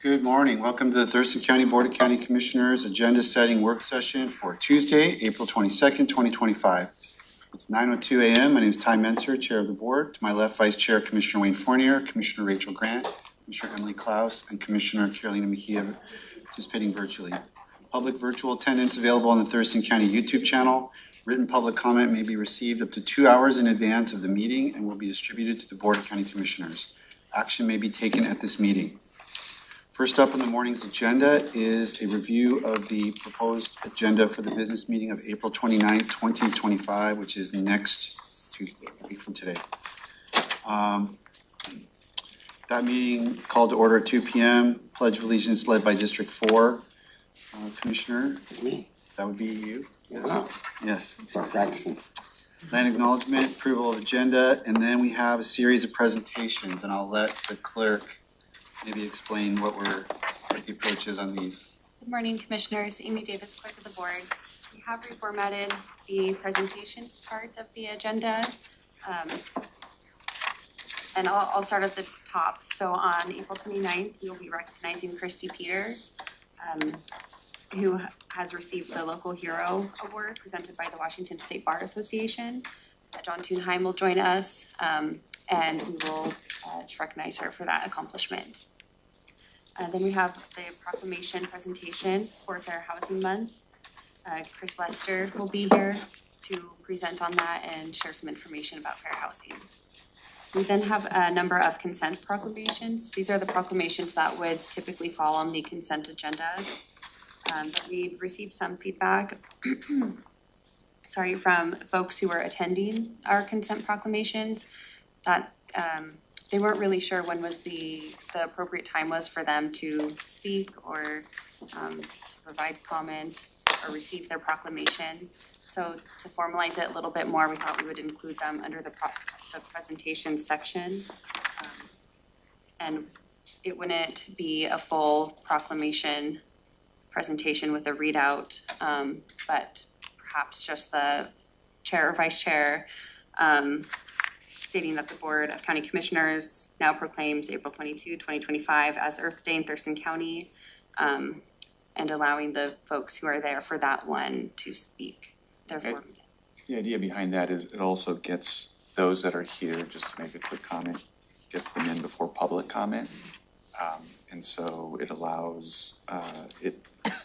Good morning. Welcome to the Thurston County Board of County Commissioners Agenda Setting Work Session for Tuesday, April 22nd, 2025. It's 9:02 a.m. My name is Ty Mentor, Chair of the Board. To my left, Vice Chair Commissioner Wayne Fournier, Commissioner Rachel Grant, Commissioner Emily Klaus, and Commissioner Carolina Mejia participating virtually. Public virtual attendance available on the Thurston County YouTube channel. Written public comment may be received up to 2 hours in advance of the meeting and will be distributed to the Board of County Commissioners. Action may be taken at this meeting. First up on the morning's agenda is a review of the proposed agenda for the business meeting of April 29th, 2025, which is next Tuesday, a week from today. That meeting called to order at 2 p.m. Pledge of Allegiance led by District 4. Commissioner? Me. That would be you? Yes. Wow. Yes. Start practicing. Land acknowledgement, approval of agenda, and then we have a series of presentations, and I'll let the clerk maybe explain what the approach is on these. Good morning, Commissioners. Amy Davis, Clerk of the Board. We have reformatted the presentations part of the agenda. And I'll start at the top. So on April 29th, we'll be recognizing Christy Peters, who has received the Local Hero Award presented by the Washington State Bar Association. John Thunheim will join us, and we will recognize her for that accomplishment. Then we have the proclamation presentation for Fair Housing Month. Chris Lester will be here to present on that and share some information about fair housing. We then have a number of consent proclamations. These are the proclamations that would typically fall on the consent agenda. But we've received some feedback from folks who were attending our consent proclamations that they weren't really sure when was the appropriate time was for them to speak or to provide comment or receive their proclamation. So to formalize it a little bit more, we thought we would include them under the presentation section. And it wouldn't be a full proclamation presentation with a readout, but perhaps just the chair or vice chair stating that the Board of County Commissioners now proclaims April 22, 2025 as Earth Day in Thurston County, and allowing the folks who are there for that one to speak their 4 minutes. The idea behind that is it also gets those that are here, just to make a quick comment, gets them in before public comment. And so it allows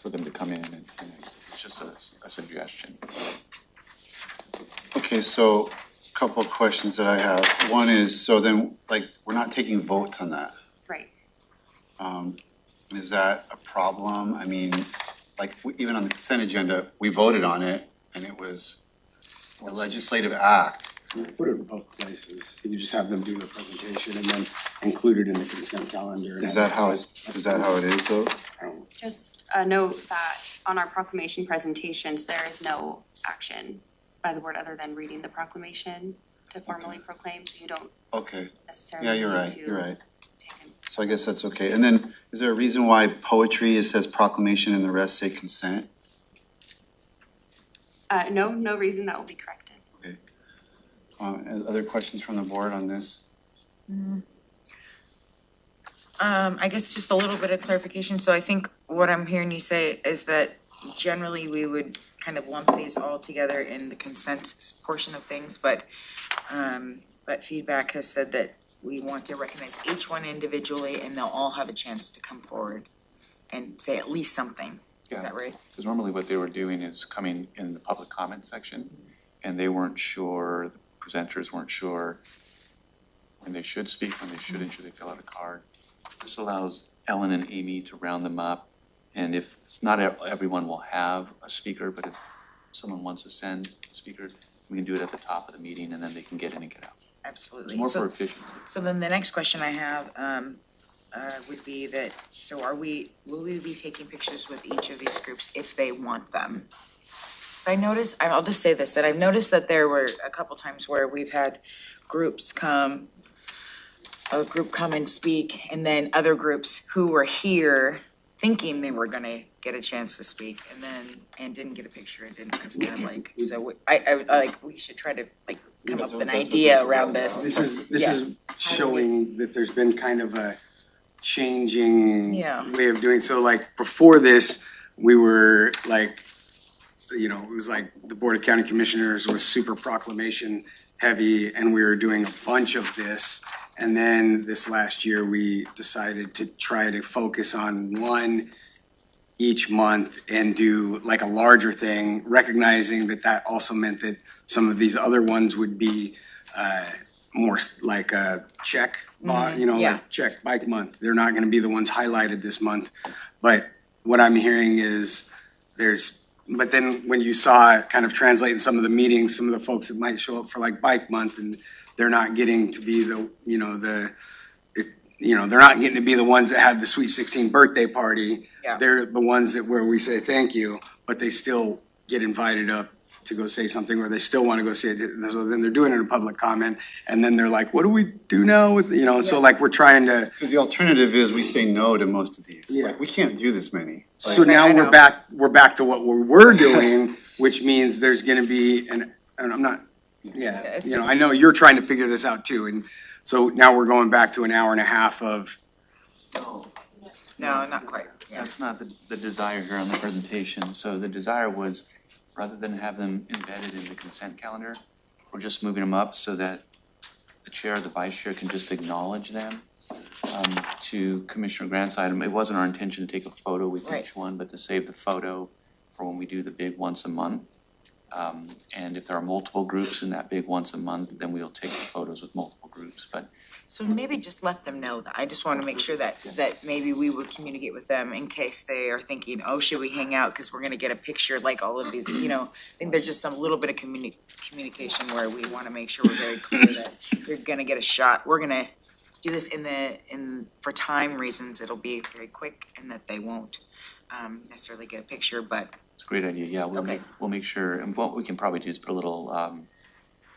for them to come in and it's just a suggestion. Okay, so a couple of questions that I have. One is, so then, we're not taking votes on that. Right. Is that a problem? I mean, even on the consent agenda, we voted on it and it was a legislative act. Put it in both places. You just have them do the presentation and then include it in the consent calendar. Is that how it is though? Just note that on our proclamation presentations, there is no action by the board other than reading the proclamation to formally proclaim, so you don't necessarily Yeah, you're need right. to You're right. take it. So I guess that's okay. And then, is there a reason why poetry, it says proclamation and the rest say consent? No reason. That will be corrected. Okay. Other questions from the board on this? I guess just a little bit of clarification. So I think what I'm hearing you say is that generally we would kind of lump these all together in the consent portion of things, but feedback has said that we want to recognize each one individually and they'll all have a chance to come forward and say at least something. Yeah. Is that right? Because normally what they were doing is coming in the public comment section and they weren't sure, the presenters weren't sure when they should speak, when they shouldn't, should they fill out a card. This allows Ellen and Amy to round them up. And if it's not everyone will have a speaker, but if someone wants to send a speaker, we can do it at the top of the meeting and then they can get in and get out. Absolutely. It's more for efficiency. So then the next question I have would be that, so will we be taking pictures with each of these groups if they want them? So I noticed, I'll just say this, that I've noticed that there were a couple times where we've had groups come and speak, and then other groups who were here thinking they were gonna get a chance to speak and didn't get a picture and didn't, it's kind of like, so I we should try to come up with an idea around this. This is showing that there's been kind of changing Yeah. way of doing, so like before this, we were like, you know, it was like the Board of County Commissioners was super proclamation heavy and we were doing a bunch of this. And then this last year, we decided to try to focus on one each month and do like a larger thing, recognizing that that also meant that some of these other ones would be more like a check, you know, yeah. like check bike month. They're not gonna be the ones highlighted this month. But what I'm hearing is but then when you saw it kind of translate in some of the meetings, some of the folks that might show up for like bike month and they're not getting to be the, you know, they're not getting to be the ones that have the Sweet 16 birthday party. Yeah. They're the ones that where we say thank you, but they still get invited up to go say something, or they still want to go say it. So then they're doing it in public comment, and then they're like, what do we do now with, you know, and so like we're trying to, Because the alternative is we say no to most of these. Yeah. Like, we can't do this many. so Right, I now know. we're back to what we were doing, which means there's gonna be, and I'm not, yeah, it's- you know, I know you're trying to figure this out too, and so now we're going back to an hour and a half of, No, not quite, yeah. That's not the desire here on the presentation. So the desire was, rather than have them embedded in the consent calendar, we're just moving them up so that the chair or the vice chair can just acknowledge them. To Commissioner Grant's item, it wasn't our intention to take a photo with Right. each one, but to save the photo for when we do the big once a month. And if there are multiple groups in that big once a month, then we'll take the photos with multiple groups. But So maybe just let them know that. I just want to make sure that maybe we would communicate with them in case they are thinking, oh, should we hang out? Because we're gonna get a picture like all of these, you know. I think there's just some little bit of communication where we want to make sure we're very clear that you're gonna get a shot. We're gonna do this for time reasons, it'll be very quick and that they won't necessarily get a picture, but it's a great idea, yeah, Okay. we'll make sure, and what we can probably do is put a little,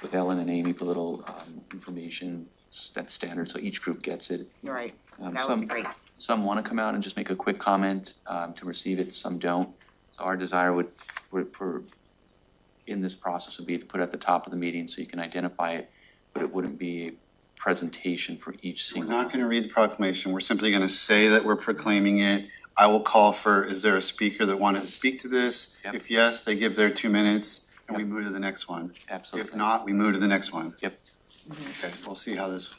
with Ellen and Amy, put a little, information that's standard, so each group gets it. you're right, that would Some- be great. Some wanna come out and just make a quick comment, to receive it, some don't. So our desire would, in this process would be to put it at the top of the meeting so you can identify it, but it wouldn't be a presentation for each We're single. not gonna read the proclamation. We're simply gonna say that we're proclaiming it. I will call for, is there a speaker that wanted to speak to this? Yep. If yes, they give their 2 minutes and we Yep. move to the next one. Absolutely. If not, we move to the next one. Yep. Okay, we'll see how this,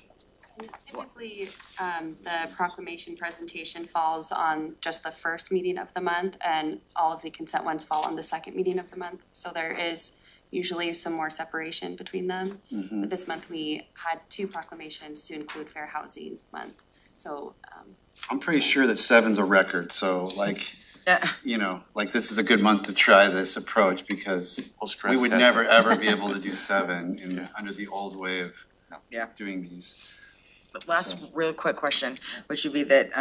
Typically, the proclamation presentation falls on just the first meeting of the month, and all of the consent ones fall on the second meeting of the month. So there is usually some more separation between them. But this month, we had 2 proclamations to include Fair Housing Month. So, I'm pretty sure that 7's a record, so like, Yeah. you know, like this is a good month to try this approach because We'll we stress would test never, it. ever be able to do 7 Yeah. under the old way of Yeah. doing these. But last real quick question, which would be that,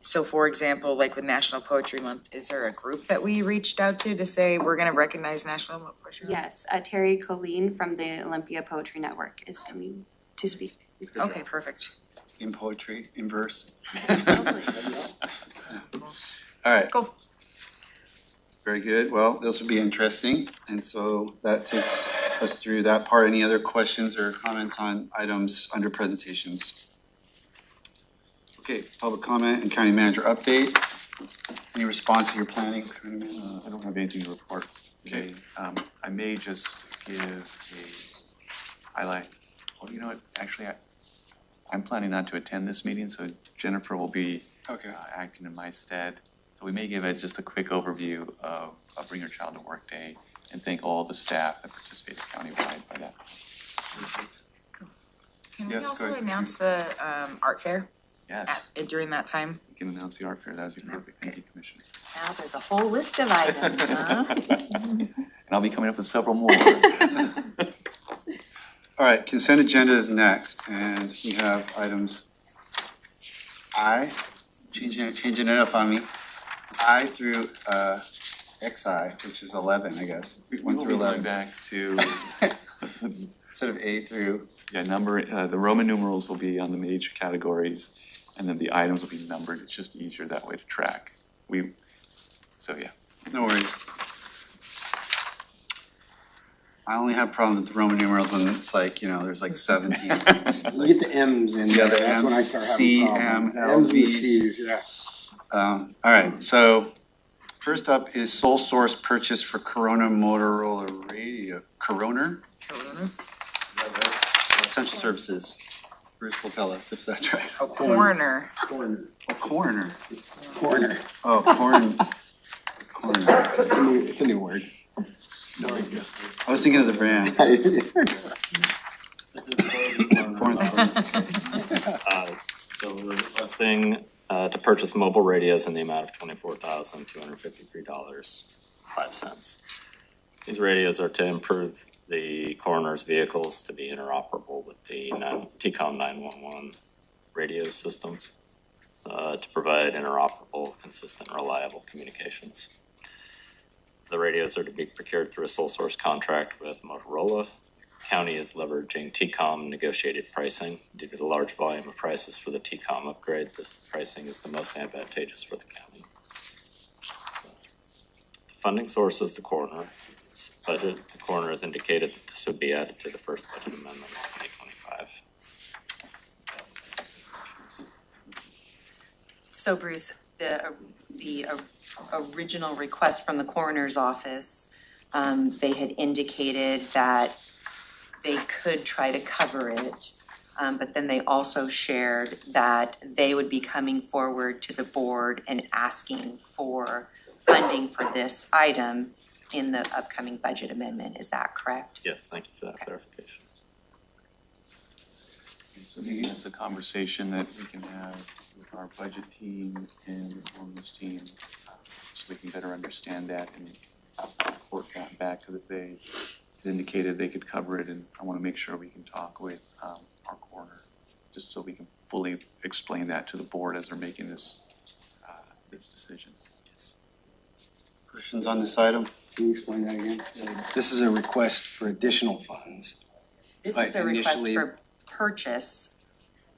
so for example, like with National Poetry Month, is there a group that we reached out to say we're gonna recognize National Poetry Month? yes, Terry Colleen from the Olympia Poetry Network is coming to speak. Okay, perfect. In poetry, in verse. Hopefully. All right. Cool. Very good. Well, this will be interesting. And so that takes us through that part. Any other questions or comments on items under presentations? Okay, public comment and county manager update. Any response to your planning, county manager? I don't have anything to report today. I may just give a highlight. Well, you know what, actually, I'm planning not to attend this meeting, so Jennifer will be Okay. acting in my stead. So we may give it just a quick overview of Bring Your Child to Work Day and thank all the staff that participated countywide by that. Can we Yes, go also ahead. announce the art fair Yes, during that time? we can announce the art fair, that would be perfect, thank you, Commissioner. Now there's a whole list of items, huh? And I'll be coming up with several more. All right, consent agenda is next, and we have items changing it up on me. I through XI, which is 11, I guess. We 1 will through be going 11. back to, Instead of A through, yeah, the Roman numerals will be on the major categories, and then the items will be numbered, it's just easier that way to track. So, yeah. no worries. I only have problems with the Roman numerals when it's like, there's like 17. You get the M's in there, the that's when I M's, start C, having problems. M, L, M's and B. C's, yeah. All right, so first up is sole source purchase for Corona Motorola radio, Corona? Essential Services. Bruce will tell us if that's right. Oh, coroner. Corner. Oh, coroner. Corner. Oh, coroner. It's a new word. I was thinking of the brand. So we're requesting to purchase mobile radios in the amount of $24,253.05. These radios are to improve the coroner's vehicles to be interoperable with the TCOM 911 radio system to provide interoperable, consistent, reliable communications. The radios are to be procured through a sole source contract with Motorola. County is leveraging TCOM negotiated pricing. Due to the large volume of prices for the TCOM upgrade, this pricing is the most advantageous for the county. The funding source is the coroner's budget. The coroner has indicated that this would be added to the first budget amendment of 2025. So Bruce, the original request from the coroner's office, they had indicated that they could try to cover it. But then they also shared that they would be coming forward to the board and asking for funding for this item in the upcoming budget amendment. Is that correct? Yes, thank you for that clarification. So maybe that's a conversation that we can have with our budget team and the performance team, so we can better understand that and report that back, because if they indicated they could cover it, and I want to make sure we can talk with our coroner, just so we can fully explain that to the board as they're making this decision. Questions on this item? Can you explain that again? So this is a request for additional funds. This But is a request initially- for purchase,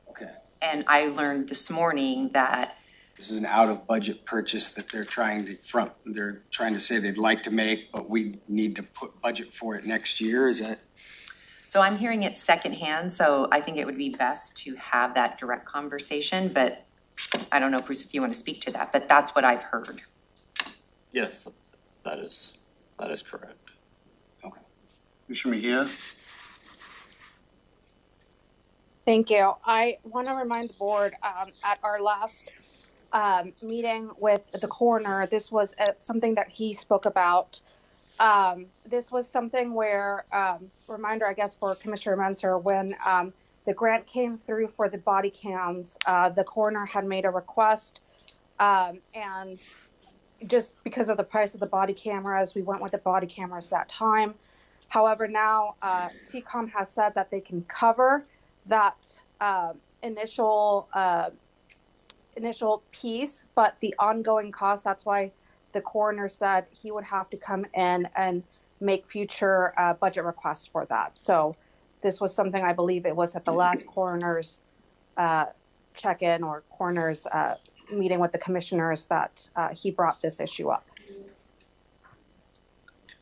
Okay. and I learned this morning that This is an out-of-budget purchase that they're trying to say they'd like to make, but we need to put budget for it next year, is that? so I'm hearing it secondhand, so I think it would be best to have that direct conversation, but I don't know, Bruce, if you want to speak to that, but that's what I've heard. Yes, that is correct. Commissioner Mejia? Thank you. I want to remind the board, at our last meeting with the coroner, this was something that he spoke about. This was something where, reminder, I guess, for Commissioner Menser, when the grant came through for the body cams, the coroner had made a request, and just because of the price of the body cameras, we went with the body cameras that time. However, now TCOM has said that they can cover that initial piece, but the ongoing cost, that's why the coroner said he would have to come in and make future budget requests for that. So this was something, I believe it was at the last coroner's check-in or coroner's meeting with the commissioners that he brought this issue up.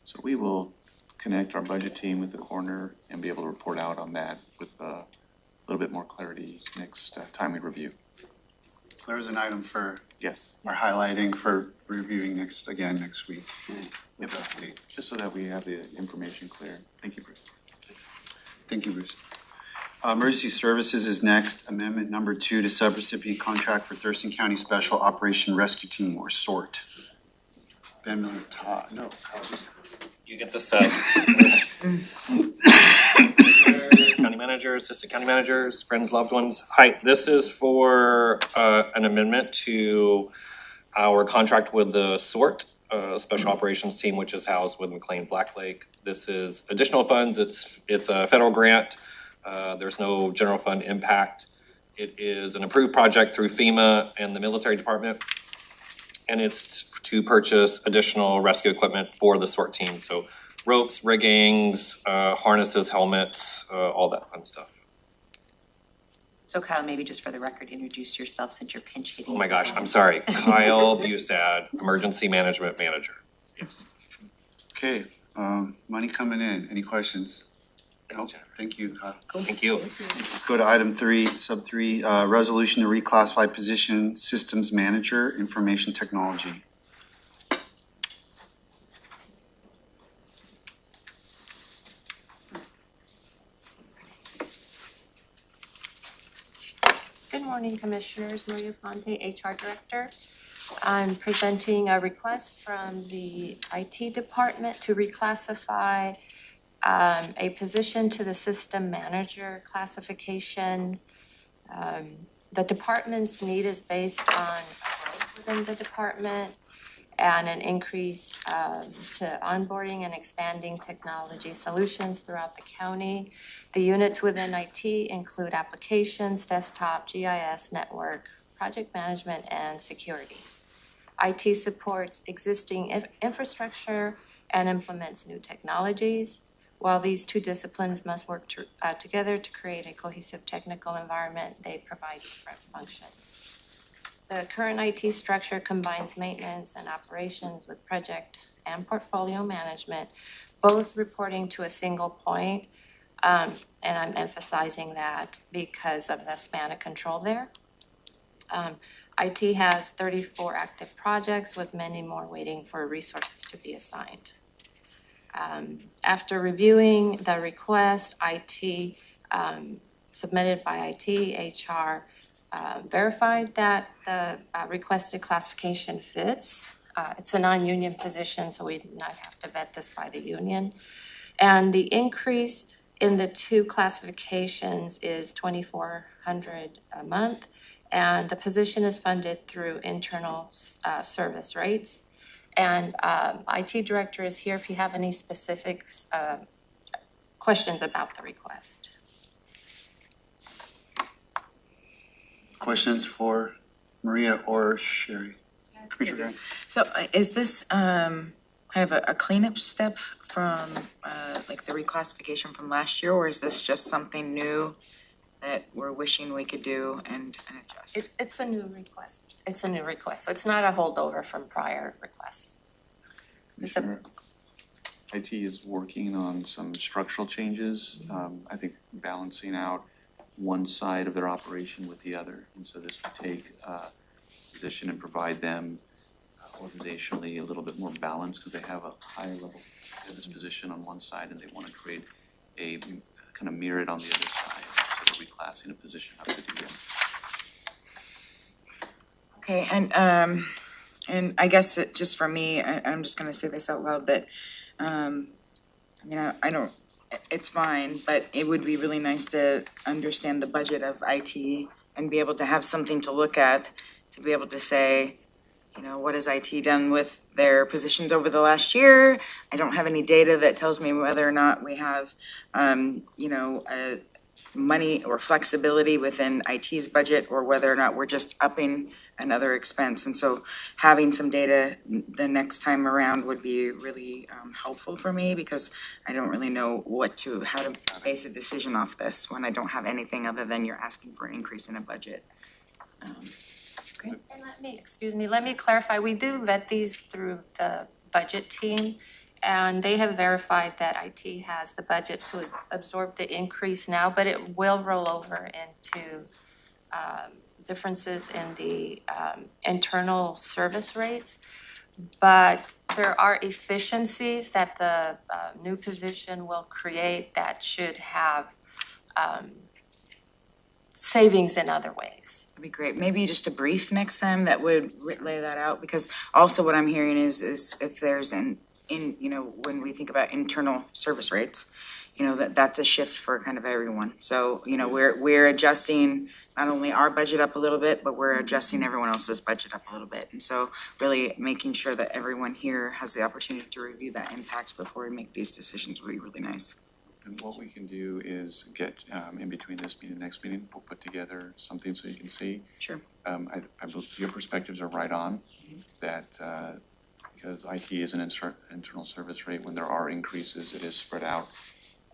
So we will connect our budget team with the coroner and be able to report out on that with a little bit more clarity next time we review. So there's an item for Yes, our highlighting for reviewing next week. yep. Just so that we have the information clear. Thank you, Bruce. Thank you, Bruce. Emergency Services is next. Amendment number 2 to subrecipient contract for Thurston County Special Operation Rescue Team, or SORT. Ben Miller, Todd, no, Kyle, just You get the set. County managers, assistant county managers, friends, loved ones. Hi, this is for an amendment to our contract with the SORT, Special Operations Team, which is housed with McLean Black Lake. This is additional funds. It's a federal grant. There's no general fund impact. It is an approved project through FEMA and the military department. And it's to purchase additional rescue equipment for the SORT team. So ropes, riggings, harnesses, helmets, all that fun stuff. So Kyle, maybe just for the record, introduce yourself since you're pinch hitting. Oh my gosh, I'm sorry. Kyle Bustad, Emergency Management Manager. Yes. okay. Money coming in. Any questions? No, thank you. Thank you. Let's go to item 3, sub 3, resolution to reclassify position systems manager, information technology. Good morning, Commissioners. Maria Ponte, HR Director. I'm presenting a request from the IT Department to reclassify a position to the System Manager classification. The department's need is based on growth within the department and an increase to onboarding and expanding technology solutions throughout the county. The units within IT include applications, desktop, GIS, network, project management, and security. IT supports existing infrastructure and implements new technologies. While these two disciplines must work together to create a cohesive technical environment, they provide different functions. The current IT structure combines maintenance and operations with project and portfolio management, both reporting to a single point. And I'm emphasizing that because of the span of control there. IT has 34 active projects with many more waiting for resources to be assigned. After reviewing the request, IT submitted by IT, HR verified that the requested classification fits. It's a non-union position, so we do not have to vet this by the union. And the increase in the two classifications is $2,400 a month, and the position is funded through internal service rates. And IT Director is here if you have any specifics, questions about the request. Questions for Maria or Sherry? Commissioner Grant? So is this kind of a cleanup step from like the reclassification from last year, or is this just something new that we're wishing we could do and adjust? It's a new request. It's a new request, so it's not a holdover from prior requests. Commissioner, IT is working on some structural changes, I think balancing out one side of their operation with the other. And so this would take a position and provide them organizationally a little bit more balance because they have a higher level of this position on one side and they want to create a kind of mirror it on the other side. So they're reclassing a position up to the end. Okay, and I guess just for me, I'm just gonna say this out loud that, I mean, I don't, it's fine, but it would be really nice to understand the budget of IT and be able to have something to look at, to be able to say, you know, what has IT done with their positions over the last year? I don't have any data that tells me whether or not we have, you know, money or flexibility within IT's budget or whether or not we're just upping another expense. And so having some data the next time around would be really helpful for me because I don't really know how to base a decision off this when I don't have anything other than you're asking for an increase in a budget. And let me clarify, we do vet these through the budget team, and they have verified that IT has the budget to absorb the increase now, but it will roll over into differences in the internal service rates. But there are efficiencies that the new position will create that should have savings in other ways. That'd be great. Maybe just a brief next time that would lay that out, because also what I'm hearing is if there's you know, when we think about internal service rates, you know, that's a shift for kind of everyone. So, you know, we're adjusting not only our budget up a little bit, but we're adjusting everyone else's budget up a little bit. And so really making sure that everyone here has the opportunity to review that impact before we make these decisions would be really nice. And what we can do is get, in between this meeting and next meeting, we'll put together something so you can see. Sure. I believe your perspectives are right on, that because IT is an internal service rate, when there are increases, it is spread out.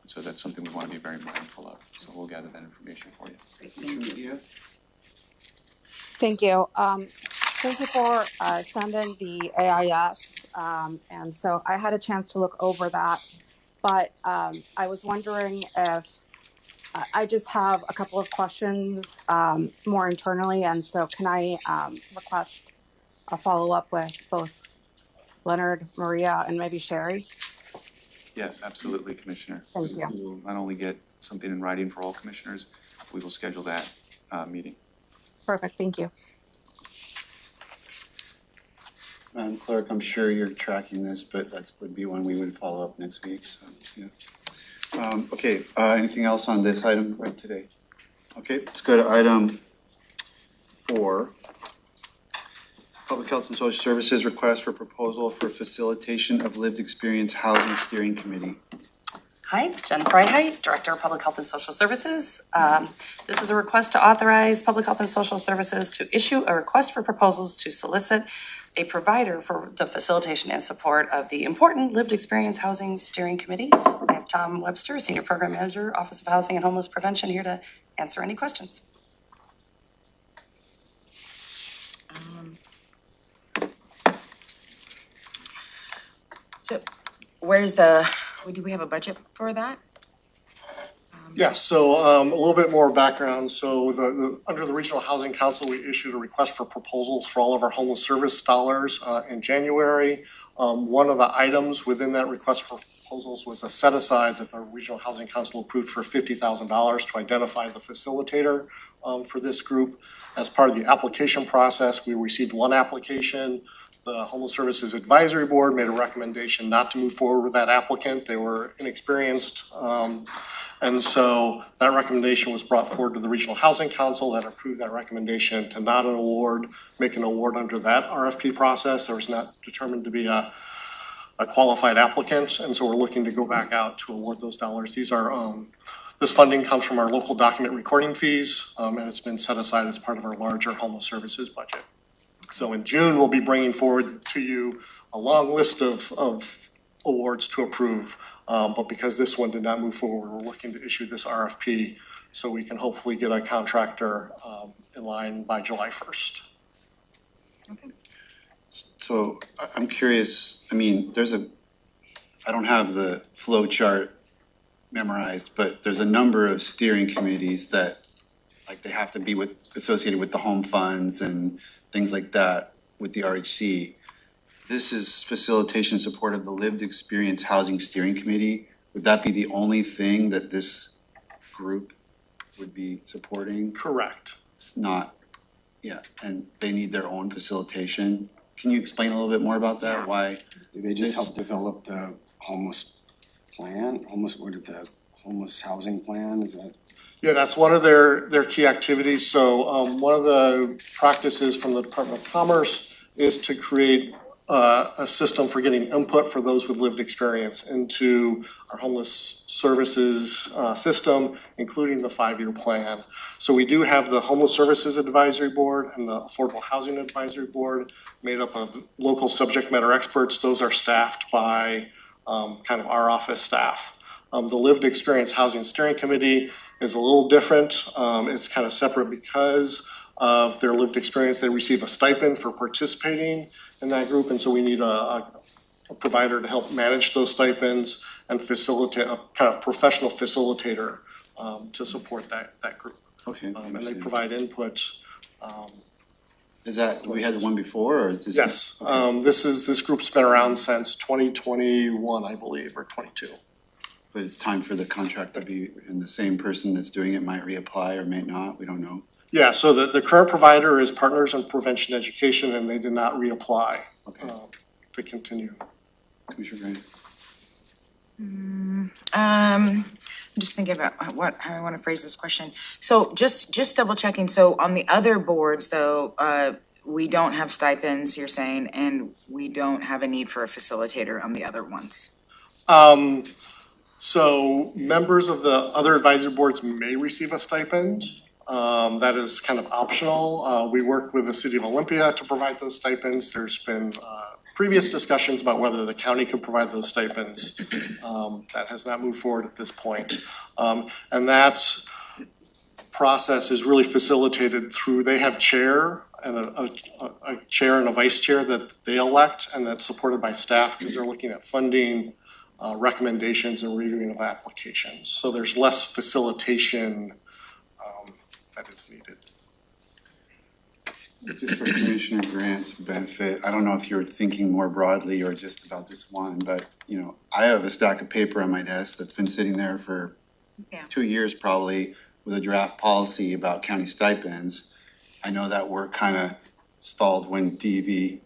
So that's something we want to be very mindful of. So we'll gather that information for you. Thank you. Thank you. Thank you for sending the AIS And so I had a chance to look over that, but I was wondering if I just have a couple of questions more internally, and so can I request a follow-up with both Leonard, Maria, and maybe Sherry? Yes, absolutely, Commissioner. Thank you. We will not only get something in writing for all commissioners, we will schedule that meeting. Perfect, thank you. Madam Clerk, I'm sure you're tracking this, but that would be one we would follow up next week, so, yeah. Okay, anything else on this item right today? Okay, let's go to item 4. Public Health and Social Services request for proposal for facilitation of lived experience housing steering committee. Hi, Jen Freiheit, Director of Public Health and Social Services. This is a request to authorize Public Health and Social Services to issue a request for proposals to solicit a provider for the facilitation and support of the important Lived Experience Housing Steering Committee. I have Tom Webster, Senior Program Manager, Office of Housing and Homeless Prevention, here to answer any questions. So do we have a budget for that? Yes, so a little bit more background. So under the Regional Housing Council, we issued a request for proposals for all of our homeless service dollars in January. One of the items within that request for proposals was a set aside that the Regional Housing Council approved for $50,000 to identify the facilitator for this group. As part of the application process, we received one application. The Homeless Services Advisory Board made a recommendation not to move forward with that applicant. They were inexperienced. And so that recommendation was brought forward to the Regional Housing Council that approved that recommendation to not make an award under that RFP process. There was not determined to be a qualified applicant. And so we're looking to go back out to award those dollars. This funding comes from our local document recording fees, and it's been set aside as part of our larger homeless services budget. So in June, we'll be bringing forward to you a long list of awards to approve. But because this one did not move forward, we're looking to issue this RFP so we can hopefully get a contractor in line by July 1st. Okay. So I'm curious, I mean, I don't have the flow chart memorized, but there's a number of steering committees that, like, they have to be associated with the home funds and things like that with the RHC. This is facilitation and support of the Lived Experience Housing Steering Committee. Would that be the only thing that this group would be supporting? Correct. It's not, yeah, and they need their own facilitation. Can you explain a little bit more about that? Why? They just help develop the homeless plan, the homeless housing plan, is that? Yeah, that's one of their key activities. So one of the practices from the Department of Commerce is to create a system for getting input for those with lived experience into our homeless services system, including the 5-year plan. So we do have the Homeless Services Advisory Board and the Affordable Housing Advisory Board made up of local subject matter experts. Those are staffed by kind of our office staff. The Lived Experience Housing Steering Committee is a little different. It's kind of separate because of their lived experience. They receive a stipend for participating in that group, and so we need a provider to help manage those stipends and facilitate a kind of professional facilitator to support that group. Okay. And they provide input. We had one before, or is this? Yes, okay. This group's been around since 2021, I believe, or 22. But it's time for the contract to be, and the same person that's doing it might reapply or may not, we don't know. Yeah, so the current provider is Partners in Prevention Education, and they did not reapply to continue. Commissioner Grant? I'm just thinking about how I want to phrase this question. So just double checking, so on the other boards though, we don't have stipends, you're saying, and we don't have a need for a facilitator on the other ones? So members of the other advisory boards may receive a stipend. That is kind of optional. We work with the City of Olympia to provide those stipends. There's been previous discussions about whether the county could provide those stipends. That has not moved forward at this point. And that process is really facilitated through, they have chair and a chair and a vice chair that they elect, and that's supported by staff because they're looking at funding, recommendations and reviewing of applications. So there's less facilitation that is needed. Just for Commissioner Grant's benefit, I don't know if you're thinking more broadly or just about this one, but, you know, I have a stack of paper on my desk that's been sitting there for Yeah. 2 years probably with a draft policy about county stipends. I know that work kind of stalled when DV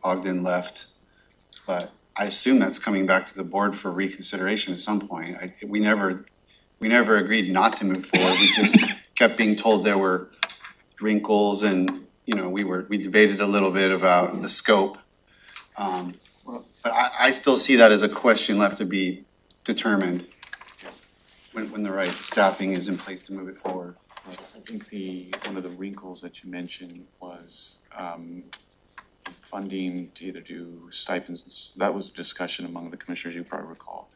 Ogden left, but I assume that's coming back to the board for reconsideration at some point. We never agreed not to move forward. We just kept being told there were wrinkles and, you know, we debated a little bit about the scope. But I still see that as a question left to be determined when the right staffing is in place to move it forward. I think one of the wrinkles that you mentioned was funding to either do stipends. That was a discussion among the commissioners, you probably recall.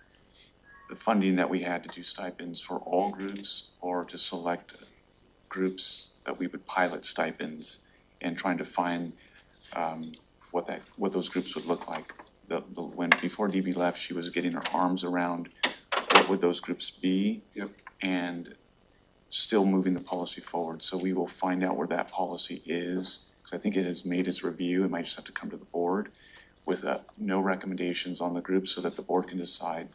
The funding that we had to do stipends for all groups or to select groups that we would pilot stipends and trying to find what those groups would look like. When before DB left, she was getting her arms around what would those groups be. Yep. And still moving the policy forward. So we will find out where that policy is, because I think it has made its review. It might just have to come to the board with no recommendations on the groups so that the board can decide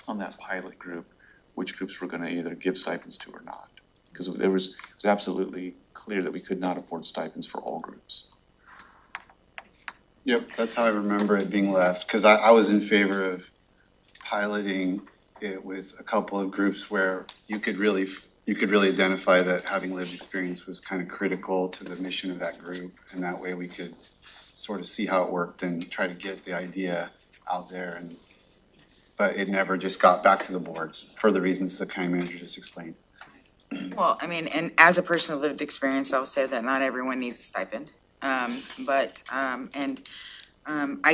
on that pilot group which groups we're going to either give stipends to or not. Because it was absolutely clear that we could not afford stipends for all groups. Yep, that's how I remember it being left, because I was in favor of piloting it with a couple of groups where you could really identify that having lived experience was kind of critical to the mission of that group, and that way we could sort of see how it worked and try to get the idea out there. But it never just got back to the boards for the reasons the county manager just explained. Well, I mean, and as a person of lived experience, I'll say that not everyone needs a stipend. I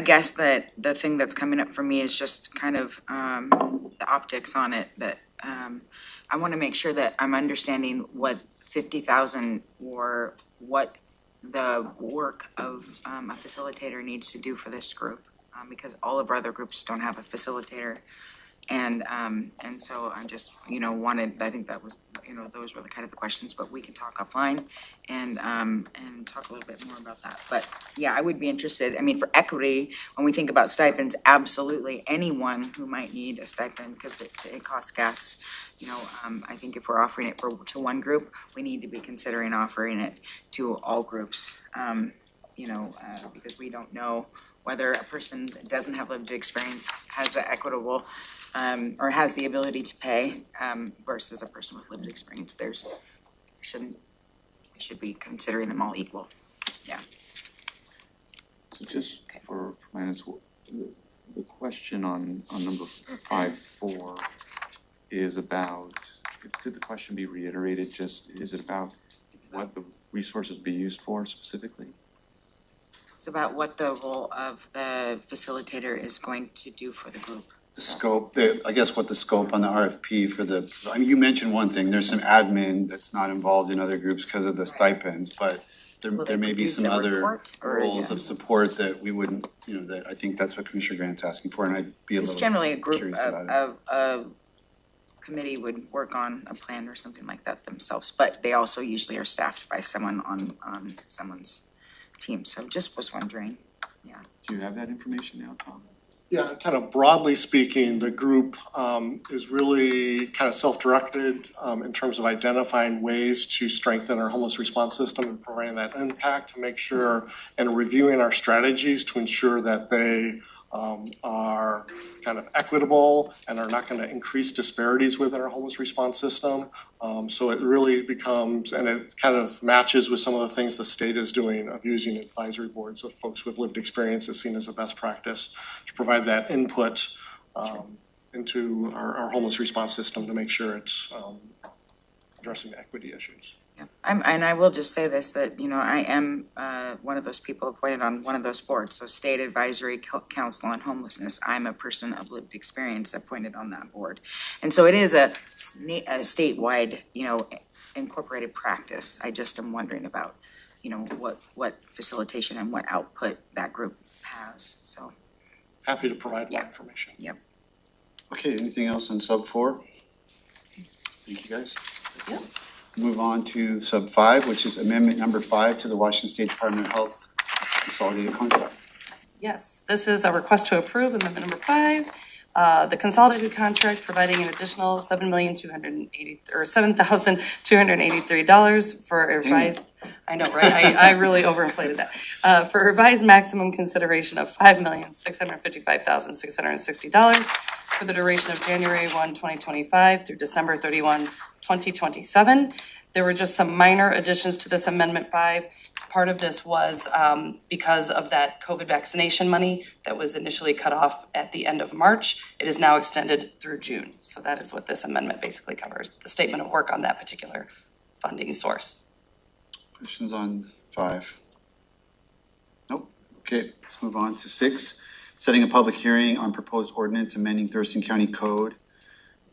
guess that the thing that's coming up for me is just kind of the optics on it, that I want to make sure that I'm understanding what 50,000 or what the work of a facilitator needs to do for this group, because all of our other groups don't have a facilitator. And so I just, I think that was, those were the kind of the questions, but we can talk offline and talk a little bit more about that. But yeah, I would be interested, for equity, when we think about stipends, absolutely anyone who might need a stipend, because it costs gas. I think if we're offering it to one group, we need to be considering offering it to all groups, because we don't know whether a person that doesn't have lived experience has an equitable, or has the ability to pay, versus a person with lived experience. We should be considering them all equal. Yeah. So just for minus, the question on number 5.4 is about, could the question be reiterated? Is it about what the resources be used for specifically? It's about what the role of the facilitator is going to do for the group. The scope, I guess what the scope on the RFP for you mentioned one thing, there's some admin that's not involved in other groups because of the stipends, but there may be some other roles of support that we wouldn't, that I think that's what Commissioner Grant's asking for, and I'd be a little generally a group curious about it. of committee would work on a plan or something like that themselves, but they also usually are staffed by someone on someone's team. So just was wondering, yeah. Do you have that information now, Tom? Yeah, kind of broadly speaking, the group is really kind of self-directed in terms of identifying ways to strengthen our homeless response system and providing that impact to make sure, and reviewing our strategies to ensure that they are kind of equitable and are not going to increase disparities within our homeless response system. So it really becomes, and it kind of matches with some of the things the state is doing of using advisory boards of folks with lived experience is seen as a best practice to provide that input into our homeless response system to make sure it's addressing equity issues. Yeah, and I will just say this, that, I am one of those people appointed on one of those boards, so State Advisory Council on Homelessness. I'm a person of lived experience appointed on that board. And so it is a statewide, incorporated practice. I just am wondering about you know, what facilitation and what output that group has, so. Happy to provide more Yeah. information. Okay, anything else on sub 4? Thank you, guys. Yeah. Move on to sub 5, which is amendment number 5 to the Washington State Department of Health consolidated contract. Yes, this is a request to approve amendment number 5. The consolidated contract providing an additional $7,283 for a revised, I know, right? I really overinflated that. For a revised maximum consideration of $5,655,660 for the duration of January 1, 2025 through December 31, 2027. There were just some minor additions to this amendment 5. Part of this was because of that COVID vaccination money that was initially cut off at the end of March. It is now extended through June. So that is what this amendment basically covers, the statement of work on that particular funding source. Questions on 5? Nope. Okay, let's move on to 6. Setting a public hearing on proposed ordinance amending Thurston County Code,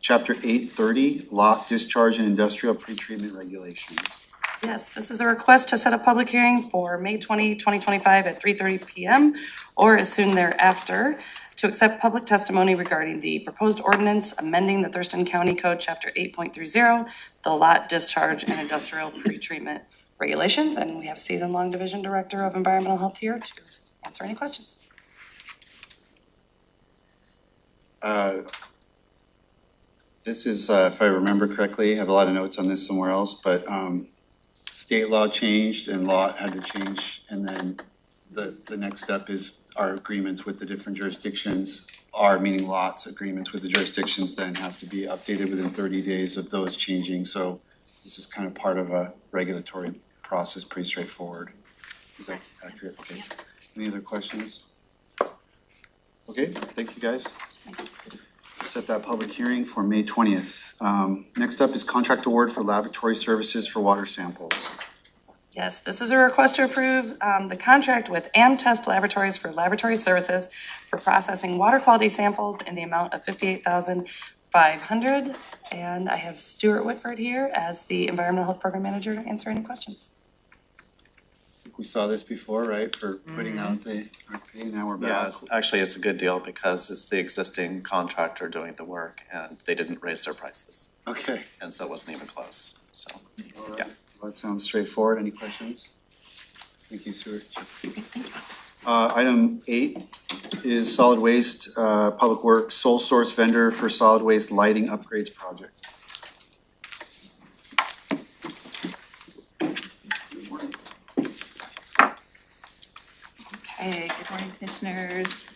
Chapter 830, lot discharge and industrial pretreatment regulations. Yes, this is a request to set a public hearing for May 20, 2025 at 3:30 p.m. or as soon thereafter to accept public testimony regarding the proposed ordinance amending the Thurston County Code, Chapter 8.30, the lot discharge and industrial pretreatment regulations. And we have season-long Division Director of Environmental Health here to answer any questions. This is, if I remember correctly, I have a lot of notes on this somewhere else, but state law changed and law had to change. And then the next step is our agreements with the different jurisdictions, our meaning lots agreements with the jurisdictions then have to be updated within 30 days of those changing. So this is kind of part of a regulatory process, pretty straightforward. Is that accurate? Okay. Any other questions? Okay, thank you, guys. Set that public hearing for May 20th. Next up is contract award for laboratory services for water samples. Yes, this is a request to approve the contract with AmTest Laboratories for laboratory services for processing water quality samples in the amount of $58,500. And I have Stuart Whitford here as the Environmental Health Program Manager to answer any questions. We saw this before, right, for putting out the RFP, now we're back. Yes, actually, it's a good deal because it's the existing contractor doing the work and they didn't raise their prices. Okay, And so it wasn't even close, so, all yeah. right. Well, that sounds straightforward. Any questions? Thank you, Stuart. Thank you. Item 8 is solid waste, public works, sole source vendor for solid waste lighting upgrades project. Okay, good morning, commissioners.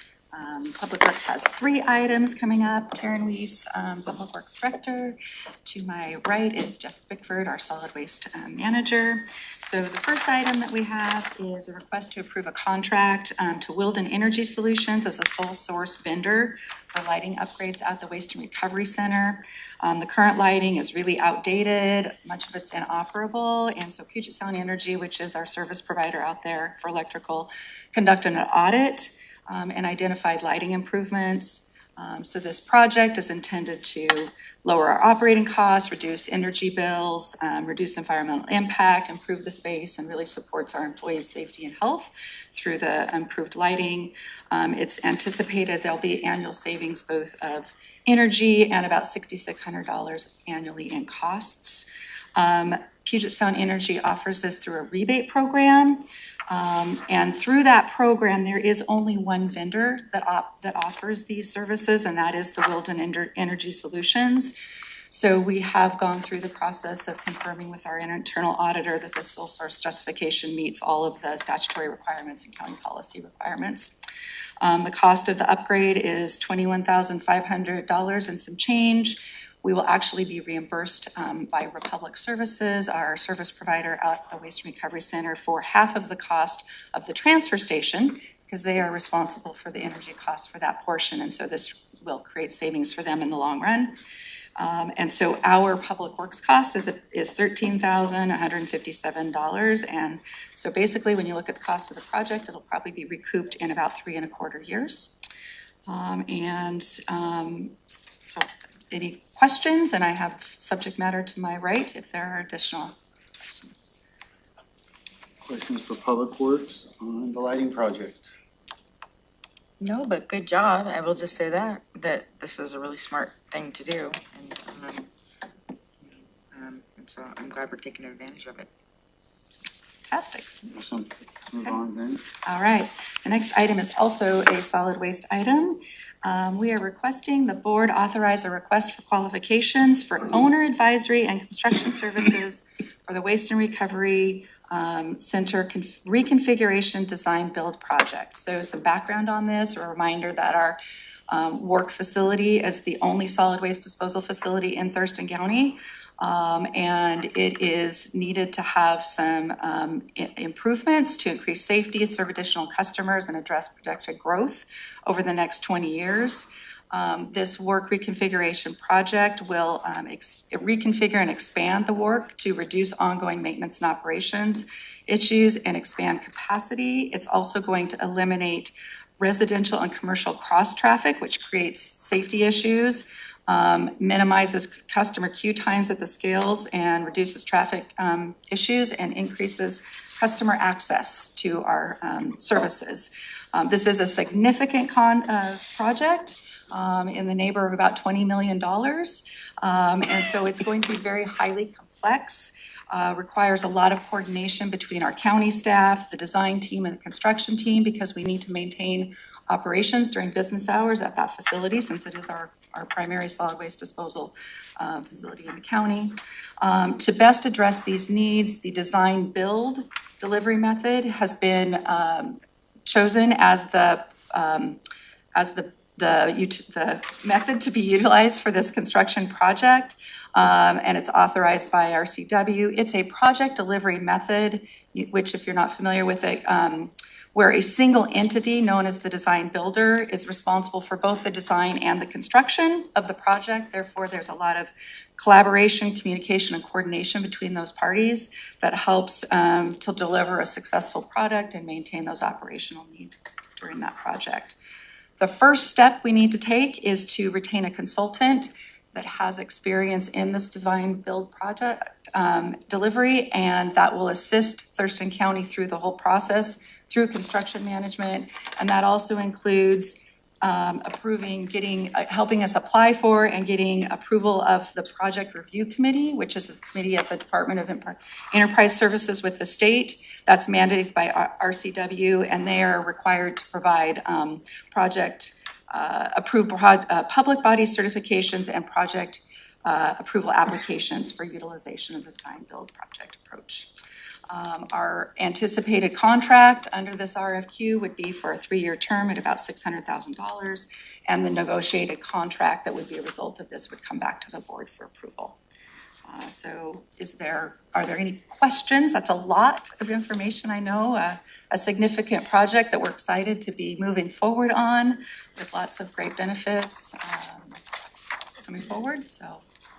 Public Works has 3 items coming up. Karen Weiss, Public Works Director. To my right is Jeff Bickford, our Solid Waste Manager. So the first item that we have is a request to approve a contract to Wilden Energy Solutions as a sole source vendor for lighting upgrades at the Waste and Recovery Center. The current lighting is really outdated, much of it's inoperable, and so Puget Sound Energy, which is our service provider out there for electrical, conducted an audit and identified lighting improvements. So this project is intended to lower our operating costs, reduce energy bills, reduce environmental impact, improve the space, and really supports our employees' safety and health through the improved lighting. It's anticipated there'll be annual savings both of energy and about $6,600 annually in costs. Puget Sound Energy offers this through a rebate program. And through that program, there is only one vendor that offers these services, and that is the Wilden Energy Solutions. So we have gone through the process of confirming with our internal auditor that the sole source justification meets all of the statutory requirements and county policy requirements. The cost of the upgrade is $21,500 and some change. We will actually be reimbursed by Republic Services, our service provider at the Waste and Recovery Center, for half of the cost of the transfer station, because they are responsible for the energy costs for that portion. And so this will create savings for them in the long run. And so our public works cost is $13,157. And so basically, when you look at the cost of the project, it'll probably be recouped in about 3.25 years. So any questions? And I have subject matter to my right if there are additional questions. Questions for Public Works on the lighting project? No, but good job. I will just say that this is a really smart thing to do. And so I'm glad we're taking advantage of it. Fantastic. Awesome. Let's move on then. All right, the next item is also a solid waste item. We are requesting the board authorize a request for qualifications for owner advisory and construction services for the Waste and Recovery Center reconfiguration design build project. So some background on this, a reminder that our work facility is the only solid waste disposal facility in Thurston County. And it is needed to have some improvements to increase safety, serve additional customers, and address projected growth over the next 20 years. This work reconfiguration project will reconfigure and expand the work to reduce ongoing maintenance and operations issues and expand capacity. It's also going to eliminate residential and commercial cross traffic, which creates safety issues. Minimizes customer queue times at the scales and reduces traffic issues and increases customer access to our services. This is a significant project in the neighborhood of about $20 million. And so it's going to be very highly complex, requires a lot of coordination between our county staff, the design team, and the construction team, because we need to maintain operations during business hours at that facility, since it is our primary solid waste disposal facility in the county. To best address these needs, the design build delivery method has been chosen as the method to be utilized for this construction project, and it's authorized by RCW. It's a project delivery method, which, if you're not familiar with it, where a single entity known as the design builder is responsible for both the design and the construction of the project. Therefore, there's a lot of collaboration, communication, and coordination between those parties that helps to deliver a successful product and maintain those operational needs during that project. The first step we need to take is to retain a consultant that has experience in this design build project delivery, and that will assist Thurston County through the whole process, through construction management. And that also includes helping us apply for and getting approval of the project review committee, which is a committee at the Department of Enterprise Services with the state. That's mandated by RCW, and they are required to provide approved public body certifications and project approval applications for utilization of the design build project approach. Our anticipated contract under this RFQ would be for a 3-year term at about $600,000, and the negotiated contract that would be a result of this would come back to the board for approval. So are there any questions? That's a lot of information, I know, a significant project that we're excited to be moving forward on with lots of great benefits coming forward.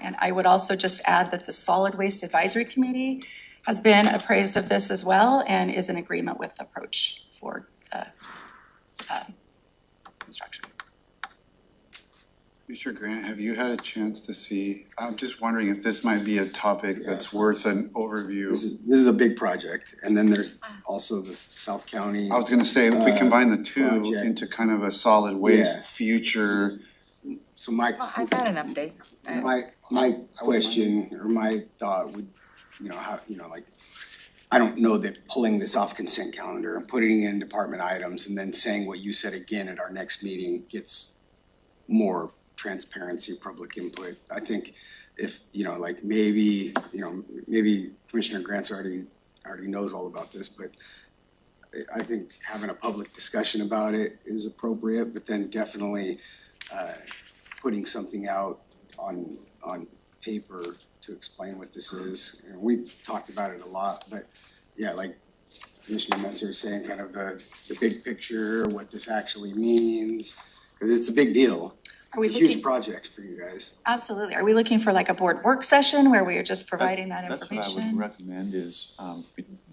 And I would also just add that the Solid Waste Advisory Committee has been appraised of this as well and is in agreement with the approach for the construction. Commissioner Grant, have you had a chance to see, I'm just wondering if this might be a topic that's worth an overview. This is a big project, and then there's also the South County. I was gonna say, if we combine the two project into kind of a solid waste future. So my, I've got an update. my question or my thought would, I don't know that pulling this off consent calendar and putting it in department items and then saying what you said again at our next meeting gets more transparency, public input. I think if, maybe Commissioner Grant's already knows all about this, but I think having a public discussion about it is appropriate, but then definitely putting something out on paper to explain what this is. And we've talked about it a lot, but yeah, like Commissioner Mentzer is saying, kind of the big picture, what this actually means, because it's a big deal. It's a huge project for you guys. Absolutely. Are we looking for like a board work session where we are just providing that information? That's what I would recommend is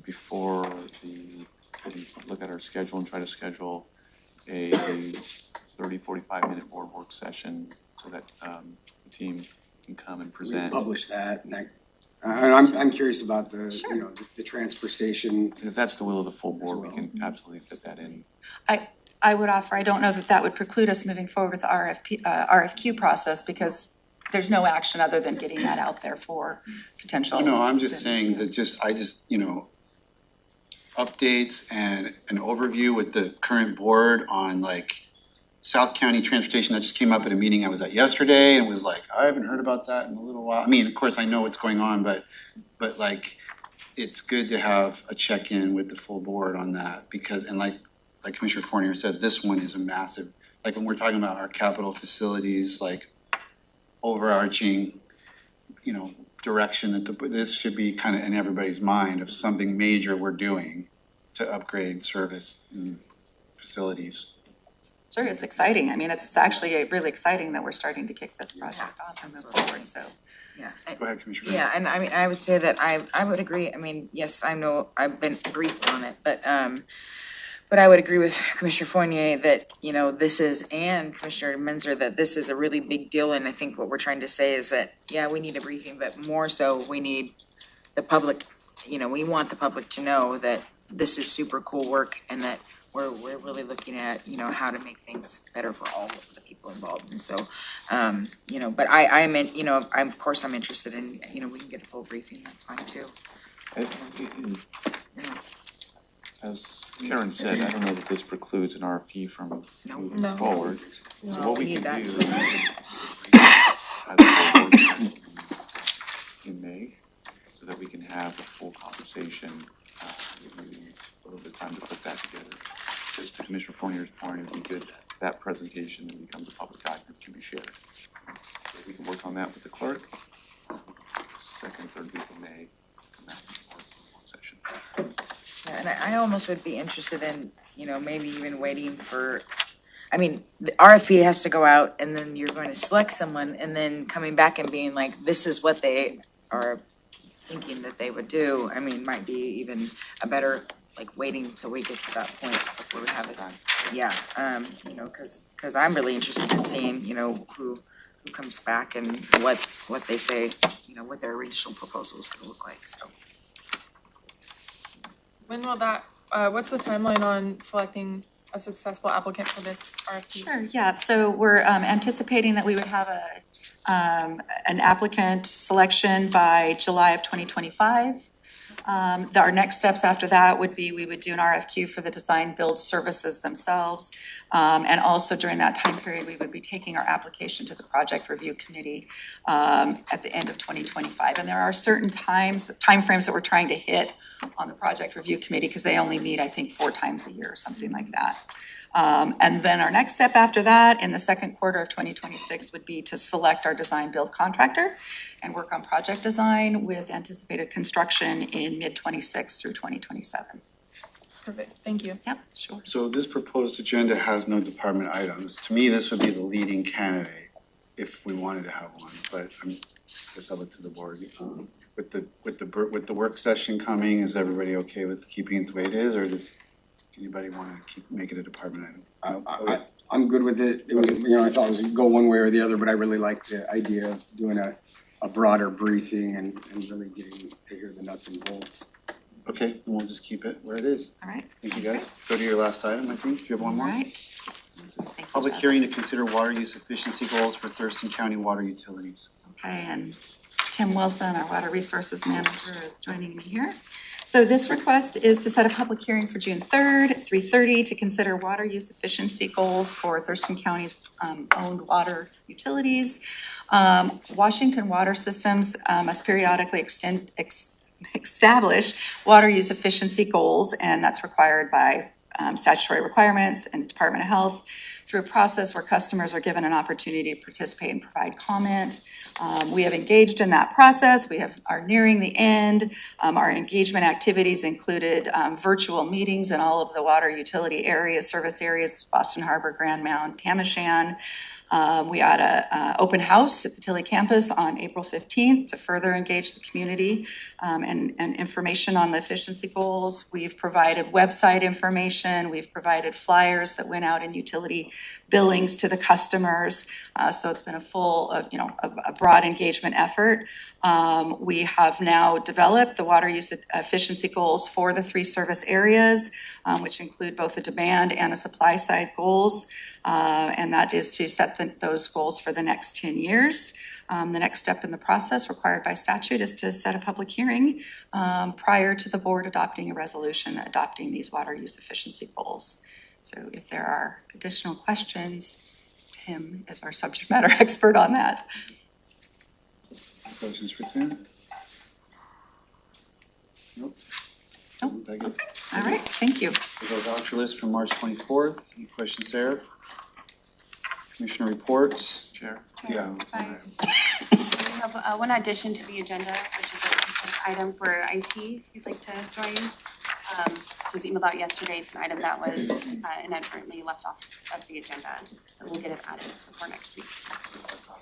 before we look at our schedule and try to schedule a 30-45-minute board work session so that the team can come and present. We publish that, and And I'm curious about the transfer station. And if that's the will of the full board, we can absolutely fit that in. I would offer, I don't know that that would preclude us moving forward with the RFQ process because there's no action other than getting that out there for potential. No, I'm just saying that updates and an overview with the current board on like South County Transportation, that just came up at a meeting I was at yesterday and was like, I haven't heard about that in a little while. I mean, of course, I know what's going on, but like, it's good to have a check-in with the full board on that because, and like Commissioner Fournier said, this one is a massive, like when we're talking about our capital facilities, like overarching, direction that this should be kind of in everybody's mind of something major we're doing to upgrade service and facilities. Sure, it's exciting. I mean, it's actually really exciting that we're starting to kick this project off and move forward, so. Yeah. Go ahead, Commissioner. Yeah, and I mean, I would say that I would agree. I mean, yes, I know I've been briefed on it, but I would agree with Commissioner Fournier that, this is, and Commissioner Menzer, that this is a really big deal. And I think what we're trying to say is that, yeah, we need a briefing, but more so we need the public, we want the public to know that this is super cool work and that we're really looking at, how to make things better for all of the people involved. And so, but I'm of course I'm interested in, we can get a full briefing, that's fine too. As Karen said, I don't know that this precludes an RFP from moving No. forward. So what we need can that. do is have a full board session in May so that we can have a full conversation, maybe a little bit of time to put that together. Just to Commissioner Fournier's point, it'd be good that presentation then becomes a public document can be shared. So we can work on that with the clerk. Second, third week of May, come back for a work session. Yeah, and I almost would be interested in, maybe even waiting for, I mean, the RFP has to go out and then you're going to select someone and then coming back and being like, this is what they are thinking that they would do. I mean, might be even a better, like waiting until we get to that point before we have it on. Yeah, cause I'm really interested in seeing, who comes back and what they say, what their original proposal is gonna look like, so. When will that, what's the timeline on selecting a successful applicant for this RFP? Sure, yeah, so we're anticipating that we would have an applicant selection by July of 2025. Our next steps after that would be, we would do an RFQ for the design build services themselves. And also during that time period, we would be taking our application to the project review committee at the end of 2025. And there are certain timeframes that we're trying to hit on the project review committee because they only meet, I think, 4 times a year or something like that. And then our next step after that in the second quarter of 2026 would be to select our design build contractor and work on project design with anticipated construction in mid-26 through 2027. Perfect, thank you. Yep, sure. So this proposed agenda has no department items. To me, this would be the leading candidate if we wanted to have one, but I guess I'll look to the board. With the work session coming, is everybody okay with keeping it the way it is, or does anybody want to make it a department item? I'm good with it. It was, I thought it was gonna go one way or the other, but I really like the idea of doing a broader briefing and really getting to hear the nuts and bolts. Okay, then we'll just keep it where it is. All right. Thank you, guys. Go to your last item, I think. You have one more? All right. Thank you, Public Jeff. hearing to consider water use efficiency goals for Thurston County water utilities. Okay, and Tim Wilson, our Water Resources Manager, is joining me here. So this request is to set a public hearing for June 3rd, 3:30, to consider water use efficiency goals for Thurston County's owned water utilities. Washington Water Systems must periodically establish water use efficiency goals, and that's required by statutory requirements and the Department of Health through a process where customers are given an opportunity to participate and provide comment. We have engaged in that process. We are nearing the end. Our engagement activities included virtual meetings in all of the water utility areas, service areas, Boston Harbor, Grand Mound, Tamashan. We had an open house at the Tilley campus on April 15th to further engage the community and information on the efficiency goals. We've provided website information. We've provided flyers that went out in utility billings to the customers. So it's been a full, a broad engagement effort. We have now developed the water use efficiency goals for the 3 service areas, which include both the demand and a supply side goals. And that is to set those goals for the next 10 years. The next step in the process required by statute is to set a public hearing prior to the board adopting a resolution adopting these water use efficiency goals. So if there are additional questions, Tim is our subject matter expert on that. Questions for Tim? Nope. Nope. Okay. All right, thank you. The voucher list from March 24th. Any questions there? Commissioner reports. Chair? Yeah. We have one addition to the agenda, which is an item for IT, if you'd like to join. This was emailed out yesterday. It's an item that was inadvertently left off of the agenda. And we'll get it added before next week.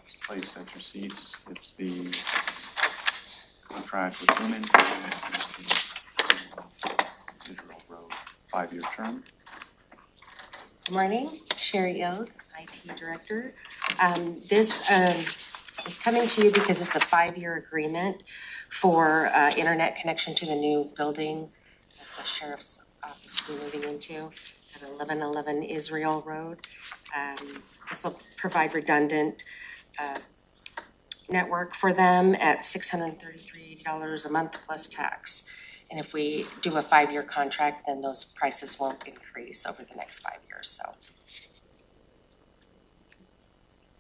It's placed at your seats. It's the contract with Lumen. Israel Road, 5-year term. Good morning, Sherry Ilg, IT Director. This is coming to you because it's a 5-year agreement for internet connection to the new building that the Sheriff's Office will be moving into at 1111 Israel Road. This will provide redundant network for them at $633 a month plus tax. And if we do a 5-year contract, then those prices won't increase over the next 5 years, so.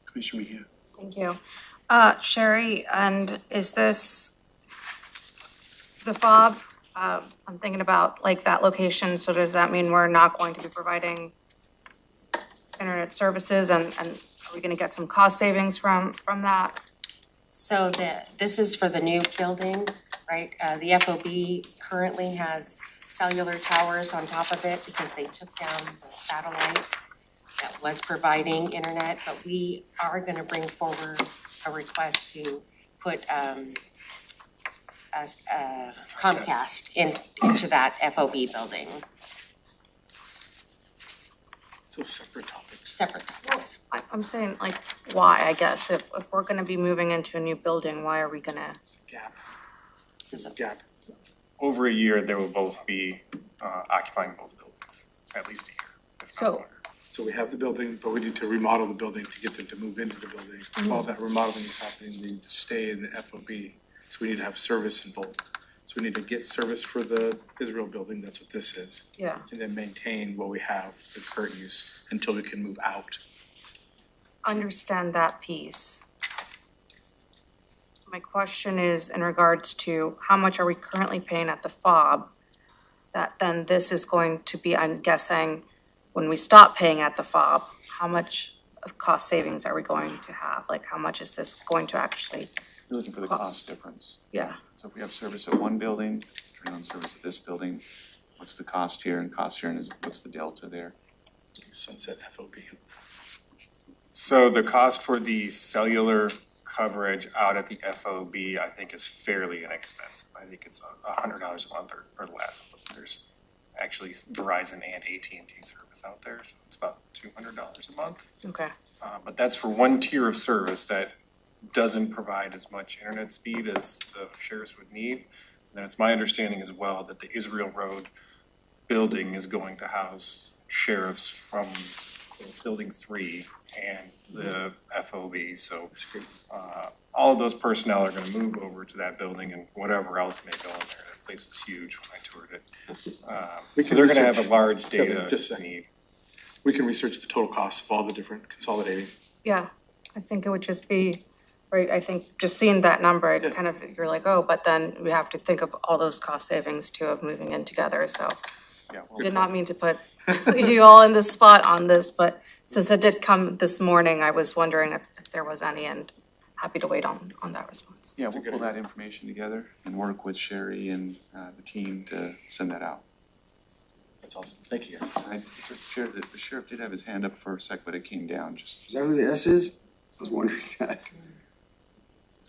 Commissioner Mejia. Thank you. Sherry, and is this the fob? I'm thinking about like that location, so does that mean we're not going to be providing internet services and are we gonna get some cost savings from that? So this is for the new building, right? The FOB currently has cellular towers on top of it because they took down the satellite that was providing internet, but we are gonna bring forward a request to put Comcast into that FOB building. So separate topics. Separate topics. I'm saying like, why, I guess, if we're gonna be moving into a new building, why are we gonna? Gap. There's a Gap. Over a year, they will both be occupying both buildings, at least a year, if So- not longer. So we have the building, but we need to remodel the building to get them to move into the building. While that remodeling is happening, they need to stay in the FOB. So we need to have service in both. So we need to get service for the Israel building, that's what this is. Yeah. And then maintain what we have, the current use, until we can move out. Understand that piece. My question is in regards to how much are we currently paying at the FOB? That then this is going to be, I'm guessing, when we stop paying at the FOB, how much of cost savings are we going to have? Like, how much is this going to actually, You're looking for the cost difference. yeah, So if we have service at one building, turn on service at this building, what's the cost here? And cost here, and what's the delta there? Sunset FOB. So the cost for the cellular coverage out at the FOB, I think, is fairly inexpensive. I think it's $100 a month or less. There's actually Verizon and AT&T service out there, so it's about $200 a month. okay. But that's for one tier of service that doesn't provide as much internet speed as the sheriffs would need. And it's my understanding as well that the Israel Road building is going to house sheriffs from Building 3 and the FOB. So all of those personnel are gonna move over to that building and whatever else may go in there. That place was huge when I toured it. So they're gonna have a large data Just a second. need. We can research the total costs of all the different consolidating. Yeah, I think it would just be, right, I think just seeing that number, it kind of, you're like, oh, but then we have to think of all those cost savings too of moving in together, so. Yeah, Did not mean to put you all in the spot on this, but since it did come this morning, I was wondering if there was any, and happy to wait on that response. Yeah, we'll pull that information together and work with Sherry and the team to send that out. That's awesome. Thank you, guys. Mr. Chair, the sheriff did have his hand up for a sec, but it came down just. Is that who the S is? I was wondering that.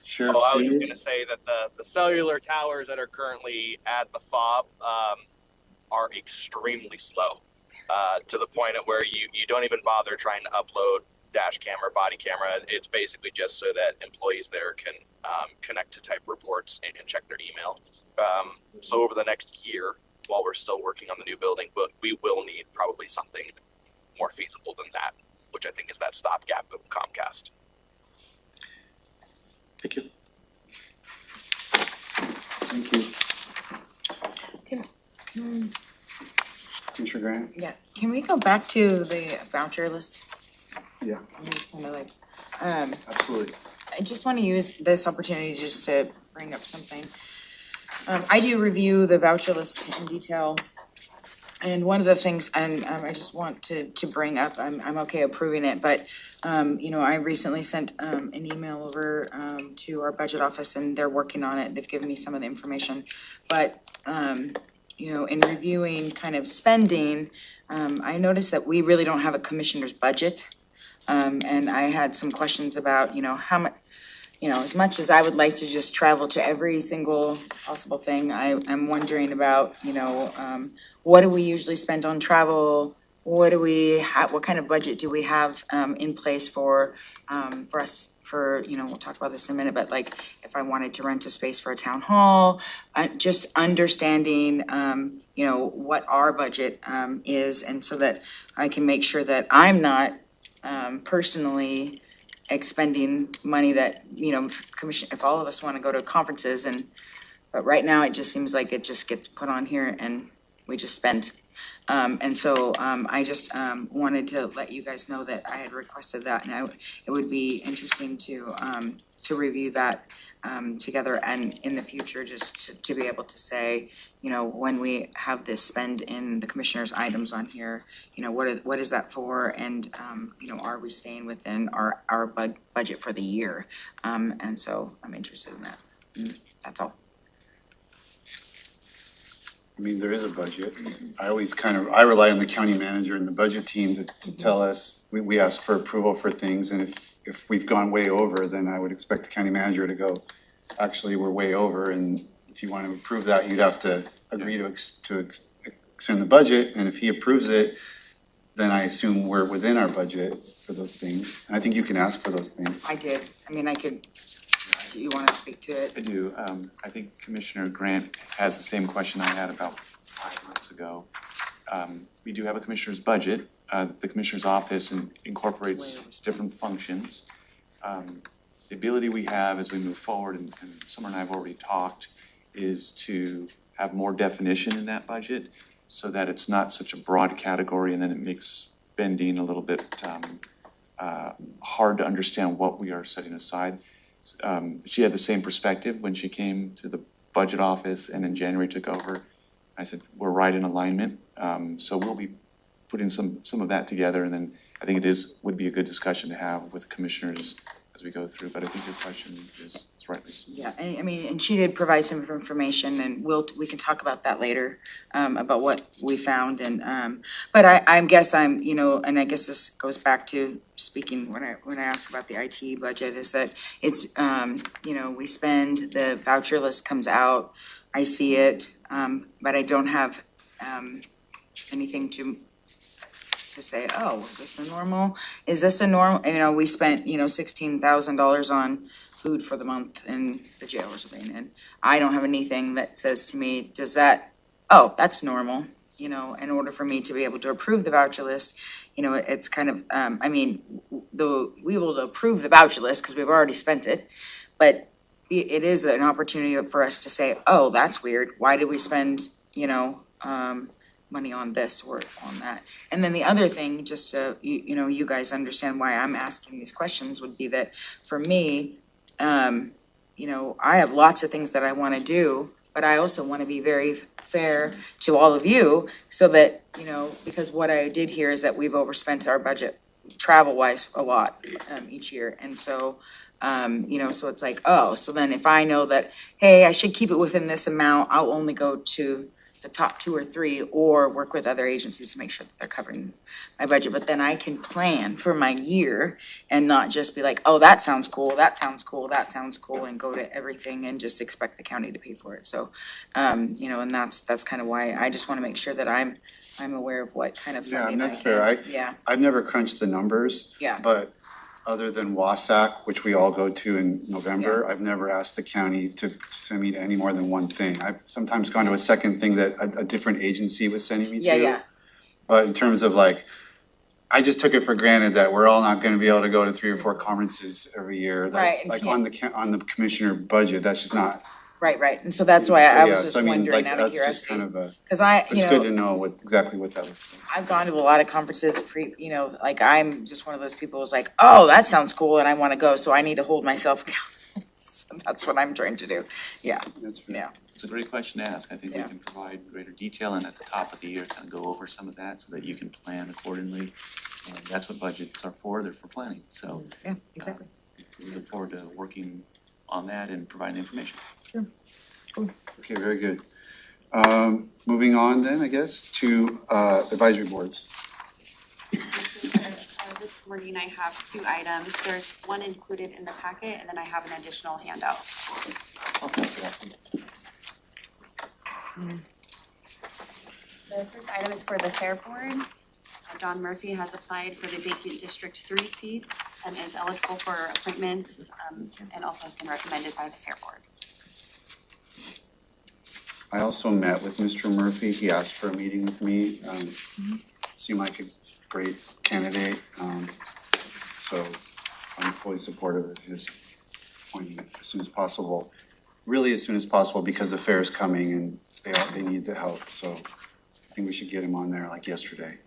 Sheriff. Oh, I was just gonna say that the cellular towers that are currently at the FOB are extremely slow. to the point at where you don't even bother trying to upload dash camera, body camera. It's basically just so that employees there can connect to type reports and check their email. So over the next year, while we're still working on the new building, but we will need probably something more feasible than that, which I think is that stopgap of Comcast. Thank you. Thank you. Commissioner Grant? Yeah, can we go back to the voucher list? Yeah, Kind of like, absolutely. I just want to use this opportunity just to bring up something. I do review the voucher list in detail. And one of the things, and I just want to bring up, I'm okay approving it, but, you know, I recently sent an email over to our budget office and they're working on it. They've given me some of the information. But, you know, in reviewing kind of spending, I noticed that we really don't have a commissioner's budget. And I had some questions about, you know, how much, you know, as much as I would like to just travel to every single possible thing, I'm wondering about, you know, what do we usually spend on travel? What kind of budget do we have in place for us, for, you know, we'll talk about this in a minute, but like if I wanted to rent a space for a town hall, just understanding, you know, what our budget is, and so that I can make sure that I'm not personally expending money that, you know, if all of us want to go to conferences but right now it just seems like it just gets put on here and we just spend. And so I just wanted to let you guys know that I had requested that, and it would be interesting to review that together and in the future, just to be able to say, you know, when we have this spend in the commissioner's items on here, you know, what is that for? And, you know, are we staying within our budget for the year? And so I'm interested in that. That's all. I mean, there is a budget. I rely on the county manager and the budget team to tell us, we ask for approval for things, and if we've gone way over, then I would expect the county manager to go, actually, we're way over, and if you want to approve that, you'd have to agree to extend the budget, and if he approves it, then I assume we're within our budget for those things. And I think you can ask for those things. I did. I mean, I could, do you want to speak to it? I do. I think Commissioner Grant has the same question I had about 5 months ago. We do have a commissioner's budget. The commissioner's office incorporates different functions. The ability we have as we move forward, and Summer and I have already talked, is to have more definition in that budget so that it's not such a broad category, and then it makes spending a little bit hard to understand what we are setting aside. She had the same perspective when she came to the budget office and in January took over. I said, we're right in alignment. So we'll be putting some of that together, and then I think would be a good discussion to have with commissioners as we go through, but I think your question is rightly. Yeah, I mean, and she did provide some information, and we can talk about that later, about what we found, and, but I guess you know, and I guess this goes back to speaking when I asked about the IT budget, is that it's, you know, we spend, the voucher list comes out, I see it, but I don't have, anything to say, oh, is this a normal? Is this a normal? You know, we spent, you know, $16,000 on food for the month in the jail or something, and I don't have anything that says to me, does that, oh, that's normal. You know, in order for me to be able to approve the voucher list, you know, it's kind of, I mean, we will approve the voucher list because we've already spent it, but it is an opportunity for us to say, oh, that's weird. Why did we spend, you know, money on this or on that? And then the other thing, just so you know, you guys understand why I'm asking these questions, would be that for me, you know, I have lots of things that I want to do, but I also want to be very fair to all of you so that, you know, because what I did here is that we've overspent our budget travel-wise a lot each year. And so, you know, so it's like, oh, so then if I know that, hey, I should keep it within this amount, I'll only go to the top 2 or 3 or work with other agencies to make sure that they're covering my budget. But then I can plan for my year and not just be like, oh, that sounds cool, that sounds cool, that sounds cool, and go to everything and just expect the county to pay for it. So, you know, and that's kind of why I just want to make sure that I'm I'm aware of what kind of Yeah, funding and that's fair. Yeah, I've never crunched the numbers. Yeah. But other than WASAC, which we all go to in November, I've never asked the county to send me to any more than one thing. I've sometimes gone to a second thing that a different agency was sending me to. yeah. But in terms of like, I just took it for granted that we're all not gonna be able to go to 3 or 4 conferences every year. That, Right, and like see- on the commissioner budget, that's just not. Right, and so that's why I was just So I mean, wondering like, out of that's just kind curiosity. of a, Cause I, it's good to know exactly what that looks like. I've gone to a lot of conferences like I'm just one of those people who's like, oh, that sounds cool and I wanna go, so I need to hold myself accountable. So that's what I'm trying to do, yeah, yeah. It's a great question to ask. I think we can provide greater detail and at the top of the year, kind of go over some of that so that you can plan accordingly. And that's what budgets are for, they're for planning, so. Yeah, exactly. We look forward to working on that and providing information. Sure. Cool. Okay, very good. Moving on then, I guess, to advisory boards. This morning I have 2 items. There's one included in the packet and then I have an additional handout. The first item is for the Fair Board. John Murphy has applied for the vacant District 3 seat and is eligible for appointment and also has been recommended by the Fair Board. I also met with Mr. Murphy. He asked for a meeting with me. Seemed like a great candidate. So I'm fully supportive of his appointing as soon as possible. Really as soon as possible because the fair is coming and they need the help. So I think we should get him on there like yesterday.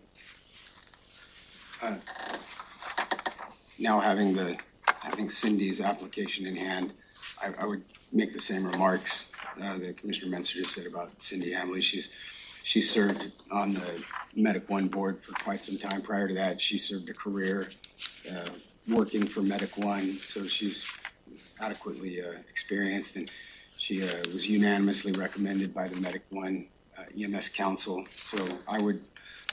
Now having Cindy's application in hand, I would make the same remarks that Commissioner Menser just said about Cindy Hamley. She served on the Medic One board for quite some time. Prior to that, she served a career working for Medic One, so she's adequately experienced, and she was unanimously recommended by the Medic One EMS Council. So I would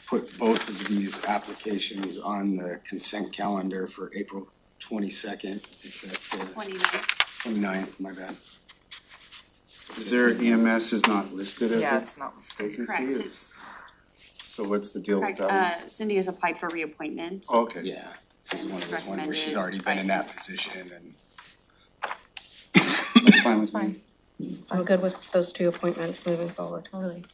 put both of these applications on the consent calendar for April 22nd, if that's 29th, my bad. Is there EMS is not listed as Yeah, a it's not listed. vacancy? Correct. Is- So what's the deal with Correct. that one? Cindy has applied for reappointment. Okay. Yeah, it's And one is of those ones where she's already been in that position and. That's fine with me. I'm good with those 2 appointments moving forward. Totally.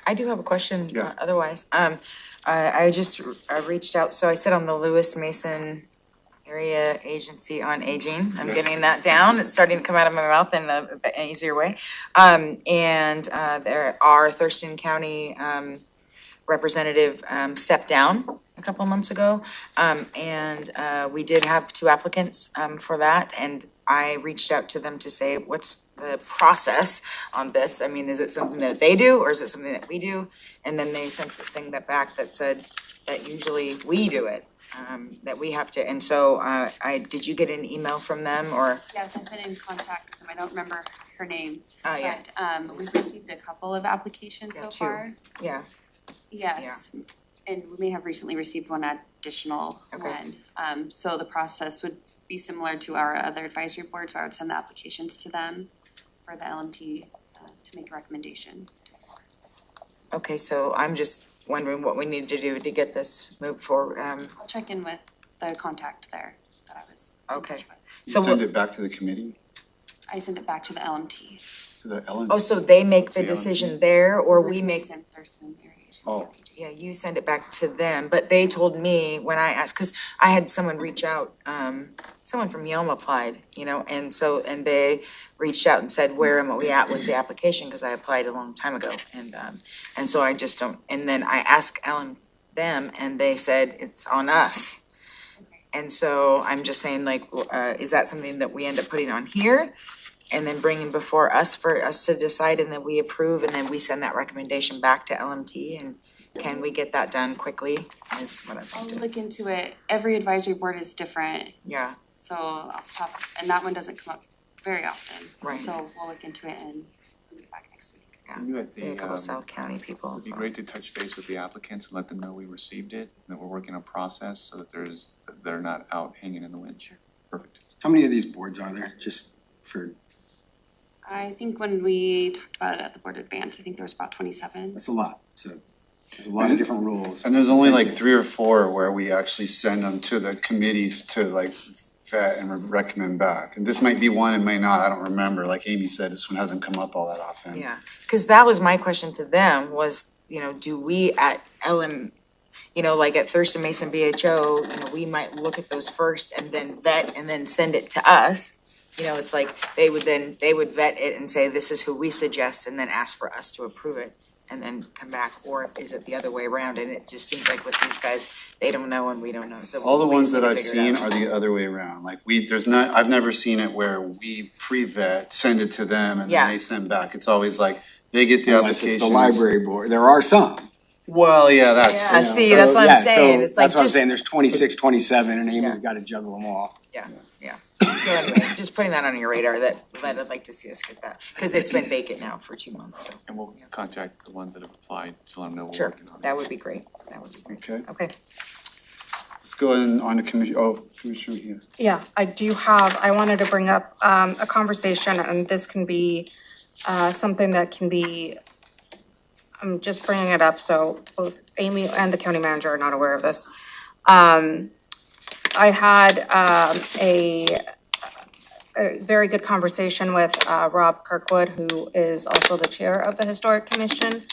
I do have a question, Yeah. otherwise. I just reached out, so I sit on the Lewis Mason Area Agency on Aging. I'm Yes. getting that down. It's starting to come out of my mouth in an easier way. And there our Thurston County representative stepped down a couple of months ago. And we did have 2 applicants for that, and I reached out to them to say, what's the process on this? I mean, is it something that they do, or is it something that we do? And then they sent a thing back that said that usually we do it, that we have to. And so did you get an email from them, or? Yes, I've been in contact with them. I don't remember her name. Yeah. But we've received a couple of applications so 2. far. Yeah. Yes, and we may have recently received one additional one. So the process would be similar to our other advisory boards, where I would send the applications to them for the LMT to make a recommendation. Okay, so I'm just wondering what we need to do to get this moved forward. I'll check in with the contact there that I was in Okay. touch with. So Send it back to the committee, I send it back to the LMT. to the Ellen? Oh, so they make the The decision there, or we Lewis make? Mason, Thurston area agency. Oh. Yeah, you send it back to them, but they told me when I asked, because I had someone reach out, someone from Yelm applied, and they reached out and said, where am we at with the application, because I applied a long time ago, and so I just don't, and then I asked them, and they said, it's on us. And so I'm just saying, like, is that something that we end up putting on here? And then bringing before us for us to decide, and then we approve, and then we send that recommendation back to LMT, and can we get that done quickly, is what I'm I'll thinking. look into it. Every advisory board is different, Yeah, so off the top, and that one doesn't come up very often. Right. So we'll look into it and bring it back next week. You had a couple South County people. It'd be great to touch base with the applicants and let them know we received it, and that we're working on process so that they're not out hanging in the wind. Sure. Perfect. How many of these boards are there, just for, I think when we talked about it at the board advance, I think there was about 27. that's a lot, so There's a lot of different rules. And there's only like 3 or 4 where we actually send them to the committees to like vet and recommend back. And this might be one, it may not, I don't remember. Like Amy said, this one hasn't come up all that often. Yeah, because that was my question to them was, you know, do we at you know, like at Thurston Mason BHO, you know, we might look at those first and then vet and then send it to us. You know, it's like they would vet it and say, this is who we suggest, and then ask for us to approve it and then come back, or is it the other way around? And it just seems like with these guys, they don't know and we don't know, so. All the we ones just that need to I've figure it seen out. are the other way around. Like I've never seen it where we pre-vet, send it to them and Yeah. then they send back. It's always like, they get the Unless it's applications. the library board. There are some. Well, yeah, that's. Yeah, see, that's what I'm saying. It's like That's what I'm just, saying. There's 26, 27, and Amy's got to juggle them all. yeah. So anyway, just putting that on your radar that I'd like to see us get that, because it's been vacant now for 2 months, so. And we'll contact the ones that have applied, to let them know we're Sure, working on it. that would be great. Okay, Okay. let's go on to Commissioner Mejia. Yeah, I wanted to bring up a conversation, and this can be something that can be, I'm just bringing it up, so both Amy and the county manager are not aware of this. I had a very good conversation with Rob Kirkwood, who is also the chair of the Historic Commission.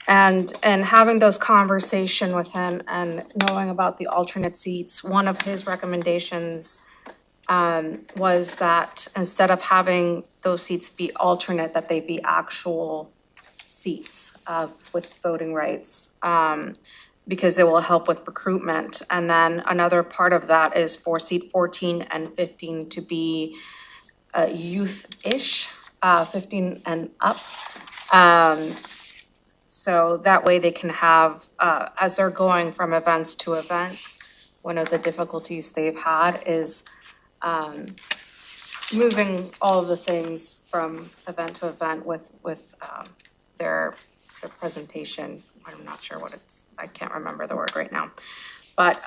And having those conversation with him and knowing about the alternate seats, one of his recommendations was that instead of having those seats be alternate, that they be actual seats with voting rights, because it will help with recruitment. And then another part of that is for seat 14 and 15 to be youth-ish, 15 and up. So that way they can have, as they're going from events to events, one of the difficulties they've had is moving all of the things from event to event with their presentation. I'm not sure what I can't remember the word right now. But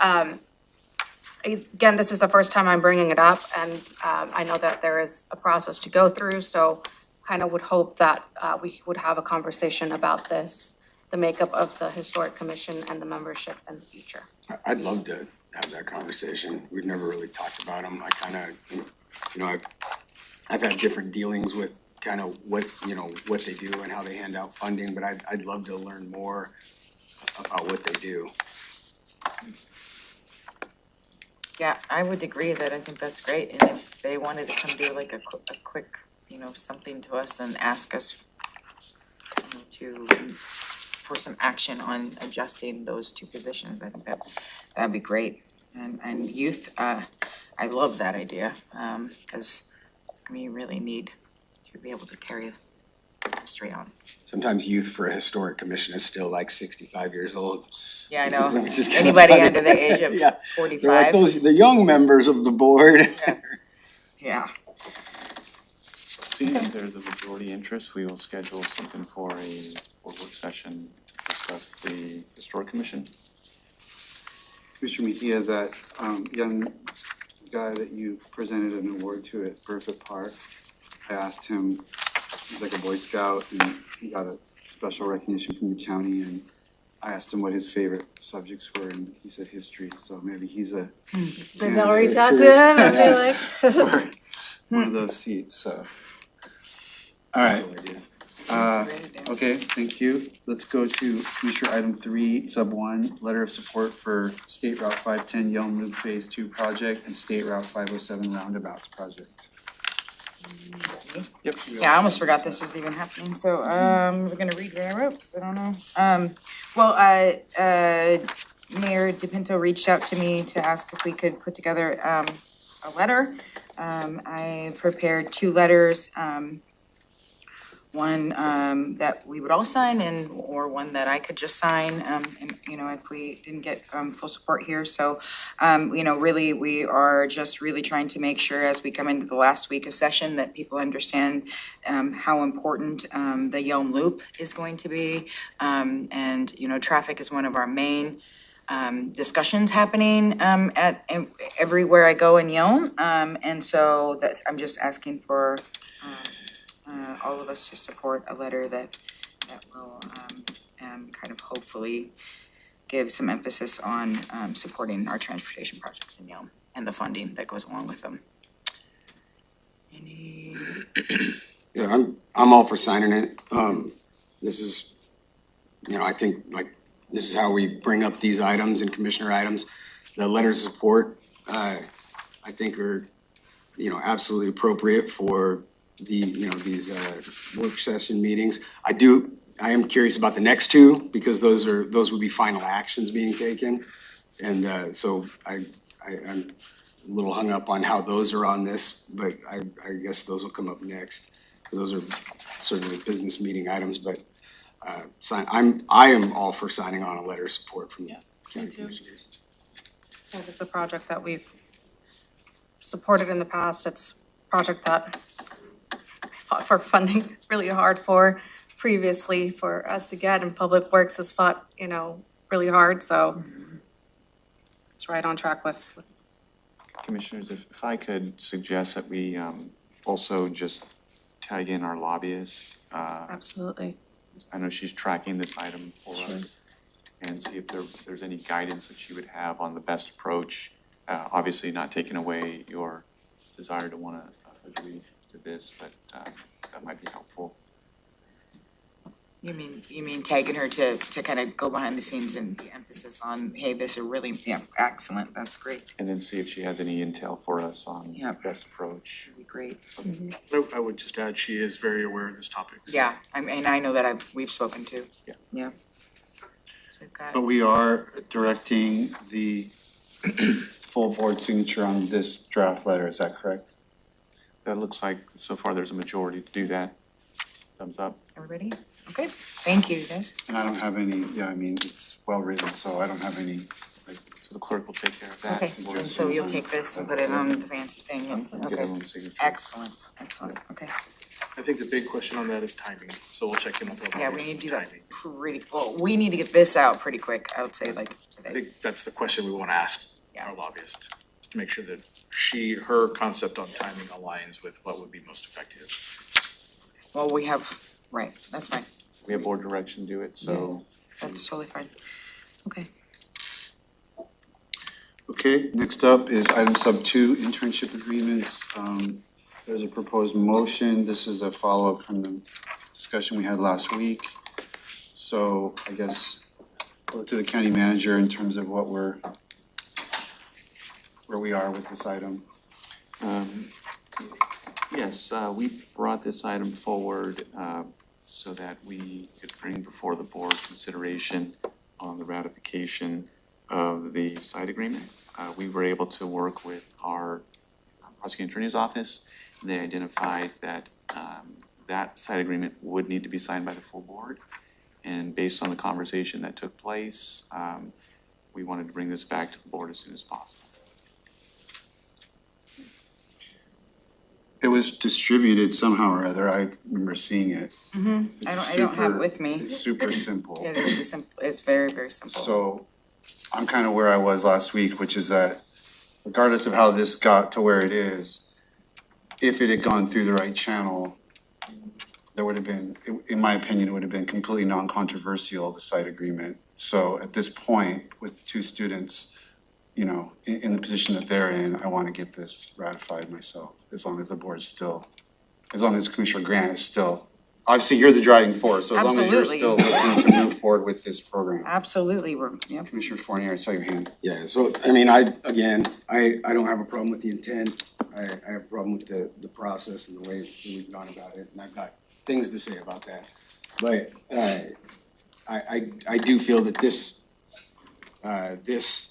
again, this is the first time I'm bringing it up, and I know that there is a process to go through, so kind of would hope that we would have a conversation about this, the makeup of the Historic Commission and the membership in the future. I'd love to have that conversation. We've never really talked about them. I kind of, you know, I've had different dealings with kind of what they do and how they hand out funding, but I'd love to learn more about what they do. Yeah, I would agree that I think that's great, and if they wanted to come do like a quick, you know, something to us and ask us for some action on adjusting those 2 positions, I think that'd be great. And youth, I love that idea, because we really need to be able to carry the history on. Sometimes youth for a historic commission is still like 65 years old. Yeah, I know. Which is kind of Anybody funny. under the age of Yeah. 45. They're like the young members of the board. Yeah. Seeing that there's a majority interest, we will schedule something for a work session to discuss the Historic Commission. Commissioner Mejia, that young guy that you presented an award to at Bertha Park, I asked him, he's like a Boy Scout, and he got a special recognition from the county, and I asked him what his favorite subjects were, and he said history, so maybe he's a Maybe I'll reach out to him and be like. for one of those seats, so. All right. Okay, thank you. Let's go to Commissioner item 3, sub 1, letter of support for State Route 510 Yelm Loop Phase 2 project and State Route 507 Roundabouts project. Yep. Yeah, I almost forgot this was even happening, so, we're gonna read what I wrote, because I don't know. Mayor DePinto reached out to me to ask if we could put together, a letter. I prepared 2 letters, one, that we would all sign or one that I could just sign, and, you know, if we didn't get, full support here, so, you know, really, we are just really trying to make sure as we come into the last week of session that people understand, how important, the Yelm Loop is going to be, and, you know, traffic is one of our main, discussions happening, everywhere I go in Yelm, and so I'm just asking for, all of us to support a letter that will, kind of hopefully give some emphasis on supporting our transportation projects in Yale and the funding that goes along with them. Any? Yeah, I'm all for signing it. This is, I think this is how we bring up these items and commissioner items. The letters of support, I think are, absolutely appropriate for these work session meetings. I am curious about the next two because those would be final actions being taken. And so I'm a little hung up on how those are on this, but I guess those will come up next. Those are certainly business meeting items, but I am all for signing on a letter of support from the county commissioners. If it's a project that we've supported in the past, it's a project that I fought for funding really hard for previously for us to get, and Public Works has fought, really hard, so it's right on track with. Commissioners, if I could suggest that we also just tag in our lobbyist. Absolutely. I know she's tracking this item for us, and see if there's any guidance that she would have on the best approach. Obviously not taking away your desire to want to agree to this, but that might be helpful. You mean tagging her to kind of go behind the scenes and the emphasis on, hey, this is really, excellent, that's great. And then see if she has any intel for us on the best approach. That'd be great. I would just add, she is very aware of this topic. So. Yeah, I know that we've spoken to. Yeah. Yeah. So we've got. But we are directing the full board signature on this draft letter, is that correct? That looks like so far there's a majority to do that. Thumbs up. Everybody? Okay, thank you, guys. And I don't have any, it's well written, so I don't have any, So the clerk will take care of that. Okay, and so you'll take this and put it on the fancy thing. Get Okay, everyone's signature. excellent, okay. I think the big question on that is timing, so we'll check in with our Yeah, we lawyers need on to do that timing. pretty, well, we need to get this out pretty quick, I would say, like I today. think that's the question we want to ask our lobbyist, is to make sure that her concept on timing aligns with what would be most effective. Well, we have, right, that's fine, We have board direction to do it, so. that's totally fine. Okay. Okay, next up is item sub 2, internship agreements. There's a proposed motion. This is a follow-up from the discussion we had last week. So I guess go to the county manager in terms of where we are with this item. Yes, we brought this item forward so that we could bring before the board consideration on the ratification of the site agreements. We were able to work with our prosecuting attorney's office. They identified that that site agreement would need to be signed by the full board. And based on the conversation that took place, we wanted to bring this back to the board as soon as possible. It was distributed somehow or other. I remember seeing it. Mm-hmm. I don't have it with me. It's super simple. Yeah, this is simple, it's very, very simple. So I'm kind of where I was last week, which is that regardless of how this got to where it is, if it had gone through the right channel, there would have been, in my opinion, it would have been completely non-controversial, the site agreement. So at this point, with two students, in the position that they're in, I want to get this ratified myself, as long as the board's still, as long as Commissioner Grant is still, obviously you're the driving force, so as long as you're still looking to move forward with this program. Absolutely, Commissioner Fournier, I saw your hand. Yeah, so, I don't have a problem with the intent. I have a problem with the process and the way we've gone about it, and I've got things to say about that. But I do feel that this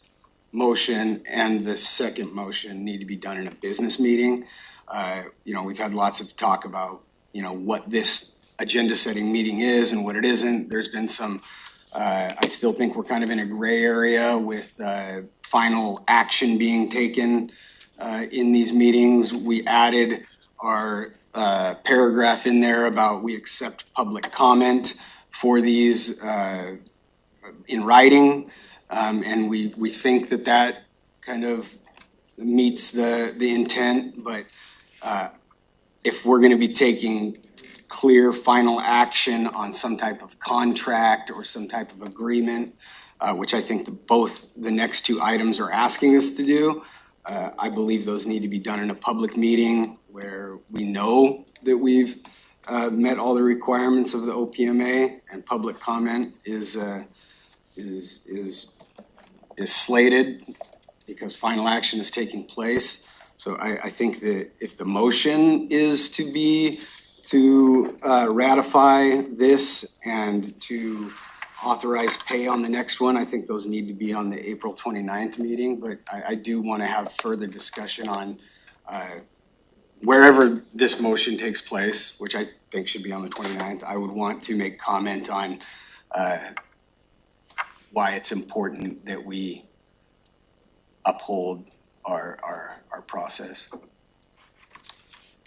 motion and the second motion need to be done in a business meeting. We've had lots of talk about, what this agenda setting meeting is and what it isn't. There's been some, I still think we're kind of in a gray area with final action being taken in these meetings. We added our paragraph in there about we accept public comment for these in writing. And we think that kind of meets the intent, but if we're gonna be taking clear final action on some type of contract or some type of agreement, which I think both the next two items are asking us to do. I believe those need to be done in a public meeting where we know that we've met all the requirements of the OPMA, and public comment is slated because final action is taking place. So I think that if the motion is to ratify this and to authorize pay on the next one, I think those need to be on the April 29th meeting, but I do want to have further discussion on wherever this motion takes place, which I think should be on the 29th. I would want to make comment on why it's important that we uphold our process.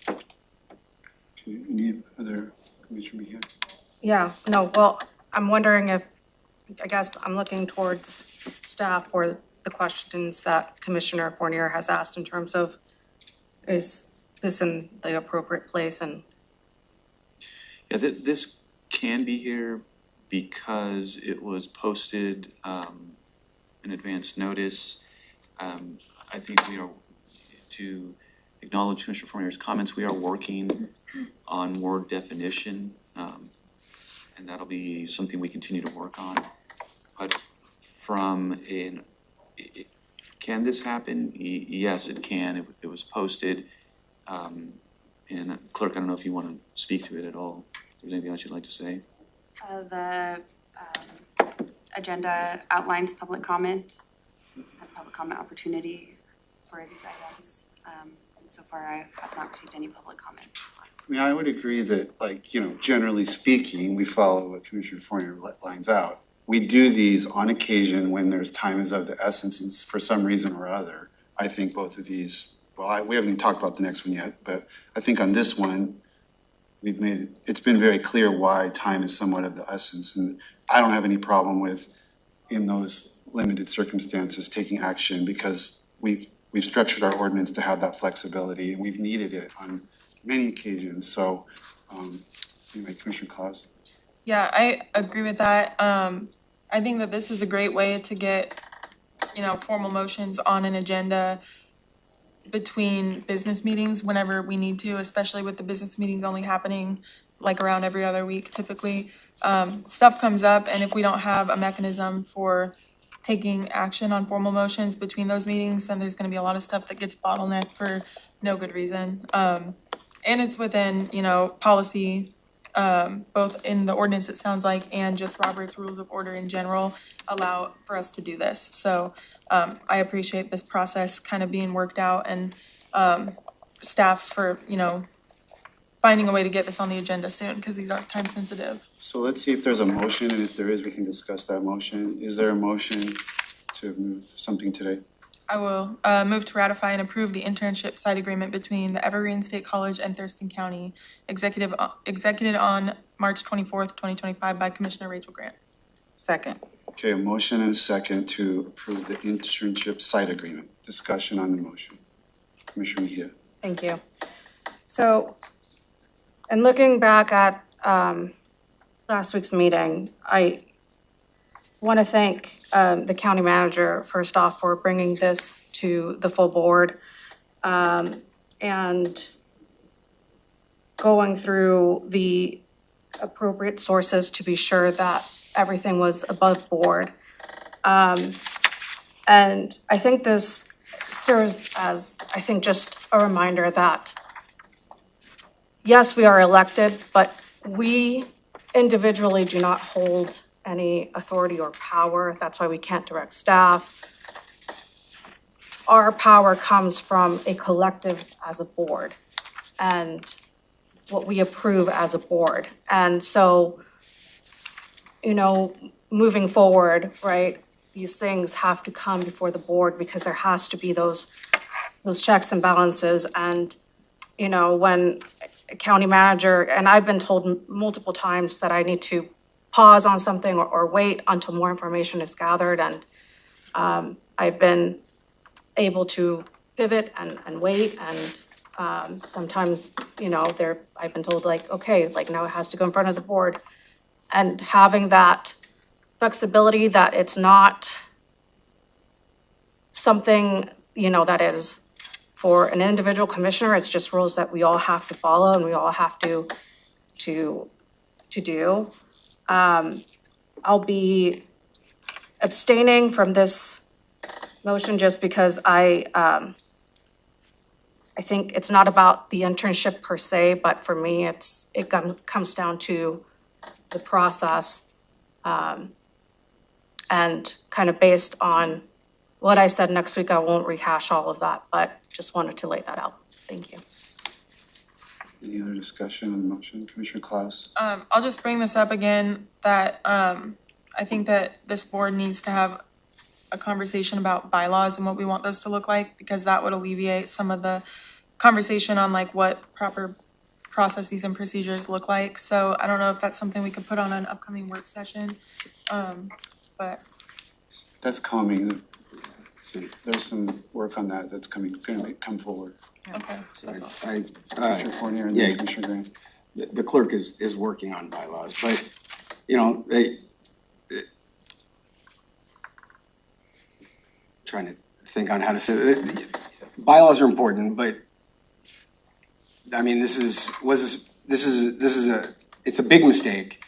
Okay, any other Commissioner Mejia? Yeah, no, well, I'm wondering if, I guess I'm looking towards staff for the questions that Commissioner Fournier has asked in terms of, is this in the appropriate place? And Yeah, this can be here because it was posted in advance notice. I think we are, to acknowledge Commissioner Fournier's comments, we are working on more definition, and that'll be something we continue to work on. But can this happen? Yes, it can. It was posted. And Clerk, I don't know if you want to speak to it at all. If there's anything else you'd like to say? The agenda outlines public comment, public comment opportunity for these items. And so far, I have not received any public comment. I mean, I would agree that, like, generally speaking, we follow what Commissioner Fournier lines out. We do these on occasion when there's time is of the essence, and for some reason or other. I think both of these, well, we haven't even talked about the next one yet, but I think on this one, it's been very clear why time is somewhat of the essence. And I don't have any problem with, in those limited circumstances, taking action, because we've structured our ordinance to have that flexibility, and we've needed it on many occasions. So, anyway, Commissioner Claus. Yeah, I agree with that. I think that this is a great way to get, formal motions on an agenda between business meetings whenever we need to, especially with the business meetings only happening like around every other week typically. Stuff comes up, and if we don't have a mechanism for taking action on formal motions between those meetings, then there's gonna be a lot of stuff that gets bottlenecked for no good reason. And it's within, policy, both in the ordinance, it sounds like, and just Robert's Rules of Order in general allow for us to do this. So I appreciate this process kind of being worked out, and staff for, finding a way to get this on the agenda soon, because these are time sensitive. So let's see if there's a motion, and if there is, we can discuss that motion. Is there a motion to move something today? I will move to ratify and approve the internship site agreement between the Evergreen State College and Thurston County, executed on March 24th, 2025 by Commissioner Rachel Grant. Second. Okay, a motion and a second to approve the internship site agreement. Discussion on the motion. Commissioner Mejia. thank you. So, in looking back at last week's meeting, I want to thank the county manager, first off, for bringing this to the full board and going through the appropriate sources to be sure that everything was above board. And I think this serves as, just a reminder that, yes, we are elected, but we individually do not hold any authority or power. That's why we can't direct staff. Our power comes from a collective as a board and what we approve as a board. And so, moving forward, right, these things have to come before the board because there has to be those checks and balances. And, when a county manager, and I've been told multiple times that I need to pause on something or wait until more information is gathered. And I've been able to pivot and wait. And Sometimes, I've been told like, okay, like now it has to go in front of the board. And having that flexibility that it's not something, that is for an individual commissioner, it's just rules that we all have to follow and we all have to do. I'll be abstaining from this motion just because I think it's not about the internship per se, but for me, it comes down to the process. And kind of based on what I said next week, I won't rehash all of that, but just wanted to lay that out. Thank you. Any other discussion on the motion? Commissioner Klaus? I'll just bring this up again, that I think that this board needs to have a conversation about bylaws and what we want those to look like, because that would alleviate some of the conversation on like what proper processes and procedures look like. So I don't know if that's something we could put on an upcoming work session, but. That's coming. There's some work on that that's gonna come forward. Okay. Commissioner Fournier and then Commissioner Grant. The clerk is working on bylaws, but, trying to think on how to say it. Bylaws are important, but I mean, it's a big mistake.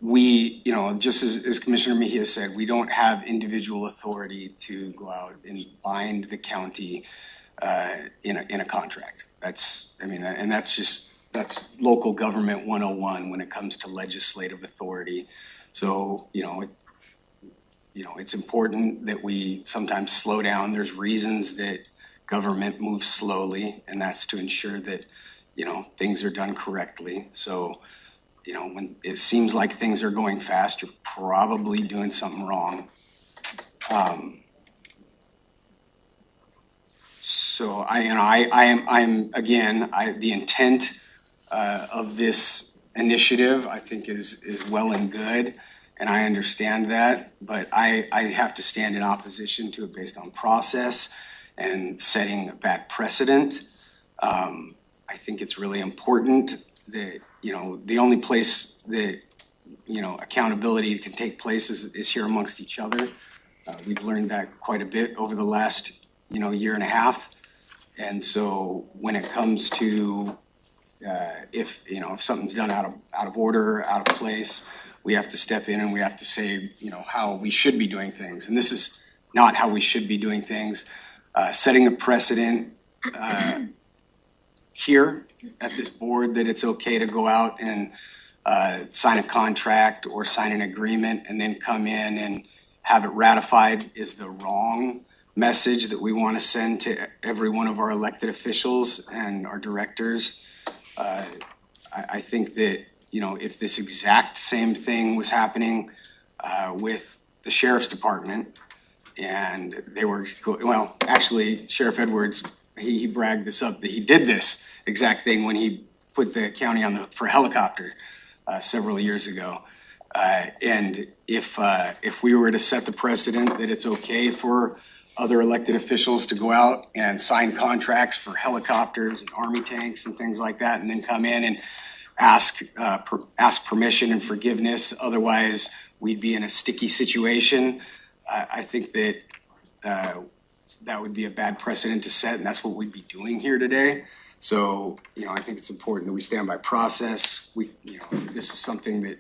We, just as Commissioner Mejia said, we don't have individual authority to go out and bind the county in a contract. That's local government 101 when it comes to legislative authority. So, it's important that we sometimes slow down. There's reasons that government moves slowly, and that's to ensure that, things are done correctly. So, when it seems like things are going fast, you're probably doing something wrong. So the intent of this initiative, I think is well and good, and I understand that, but I have to stand in opposition to it based on process and setting a bad precedent. I think it's really important that, the only place that, accountability can take place is here amongst each other. We've learned that quite a bit over the last, year and a half. And so when it comes to, if something's done out of order, out of place, we have to step in and we have to say, how we should be doing things. And this is not how we should be doing things. Setting a precedent, here at this board that it's okay to go out and sign a contract or sign an agreement and then come in and have it ratified is the wrong message that we want to send to every one of our elected officials and our directors. I think that, if this exact same thing was happening with the sheriff's department and they were, actually Sheriff Edwards, he bragged this up that he did this exact thing when he put the county for a helicopter several years ago. And if we were to set the precedent that it's okay for other elected officials to go out and sign contracts for helicopters and army tanks and things like that, and then come in and ask permission and forgiveness, otherwise we'd be in a sticky situation. I think that that would be a bad precedent to set, and that's what we'd be doing here today. So, I think it's important that we stand by process. This is something that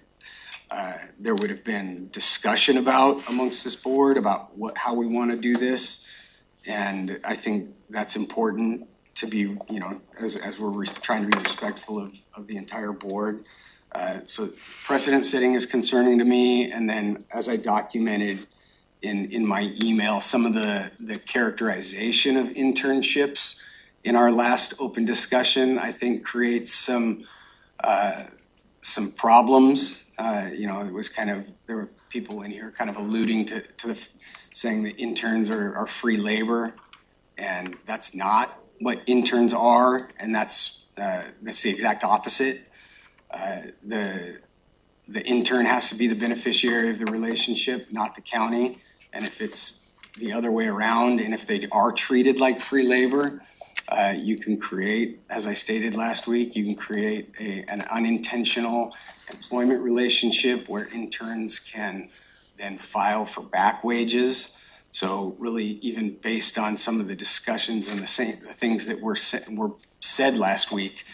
there would have been discussion about amongst this board about how we want to do this. And I think that's important to be, as we're trying to be respectful of the entire board. So precedent setting is concerning to me. And then as I documented in my email, some of the characterization of internships in our last open discussion, I think creates some problems. It was there were people in here kind of alluding to saying that interns are free labor, and that's not what interns are, and that's the exact opposite. The intern has to be the beneficiary of the relationship, not the county. And if it's the other way around, and if they are treated like free labor, You can create, as I stated last week, you can create an unintentional employment relationship where interns can then file for back wages. So really, even based on some of the discussions and the things that were said last week,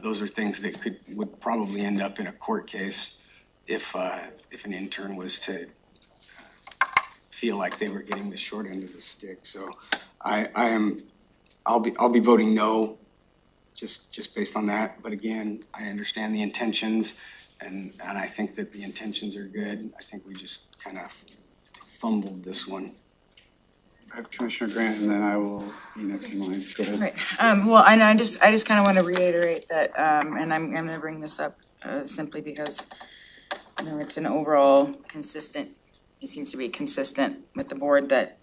those are things that would probably end up in a court case if an intern was to feel like they were getting the short end of the stick. So I'll be voting no, just based on that. But again, I understand the intentions, and I think that the intentions are good. I think we just kind of fumbled this one. I have Commissioner Grant, and then I will be next in line. Go ahead. Right, well, and I just kind of want to reiterate that, and I'm gonna bring this up, simply because, you know, it's an overall consistent, it seems to be consistent with the board that,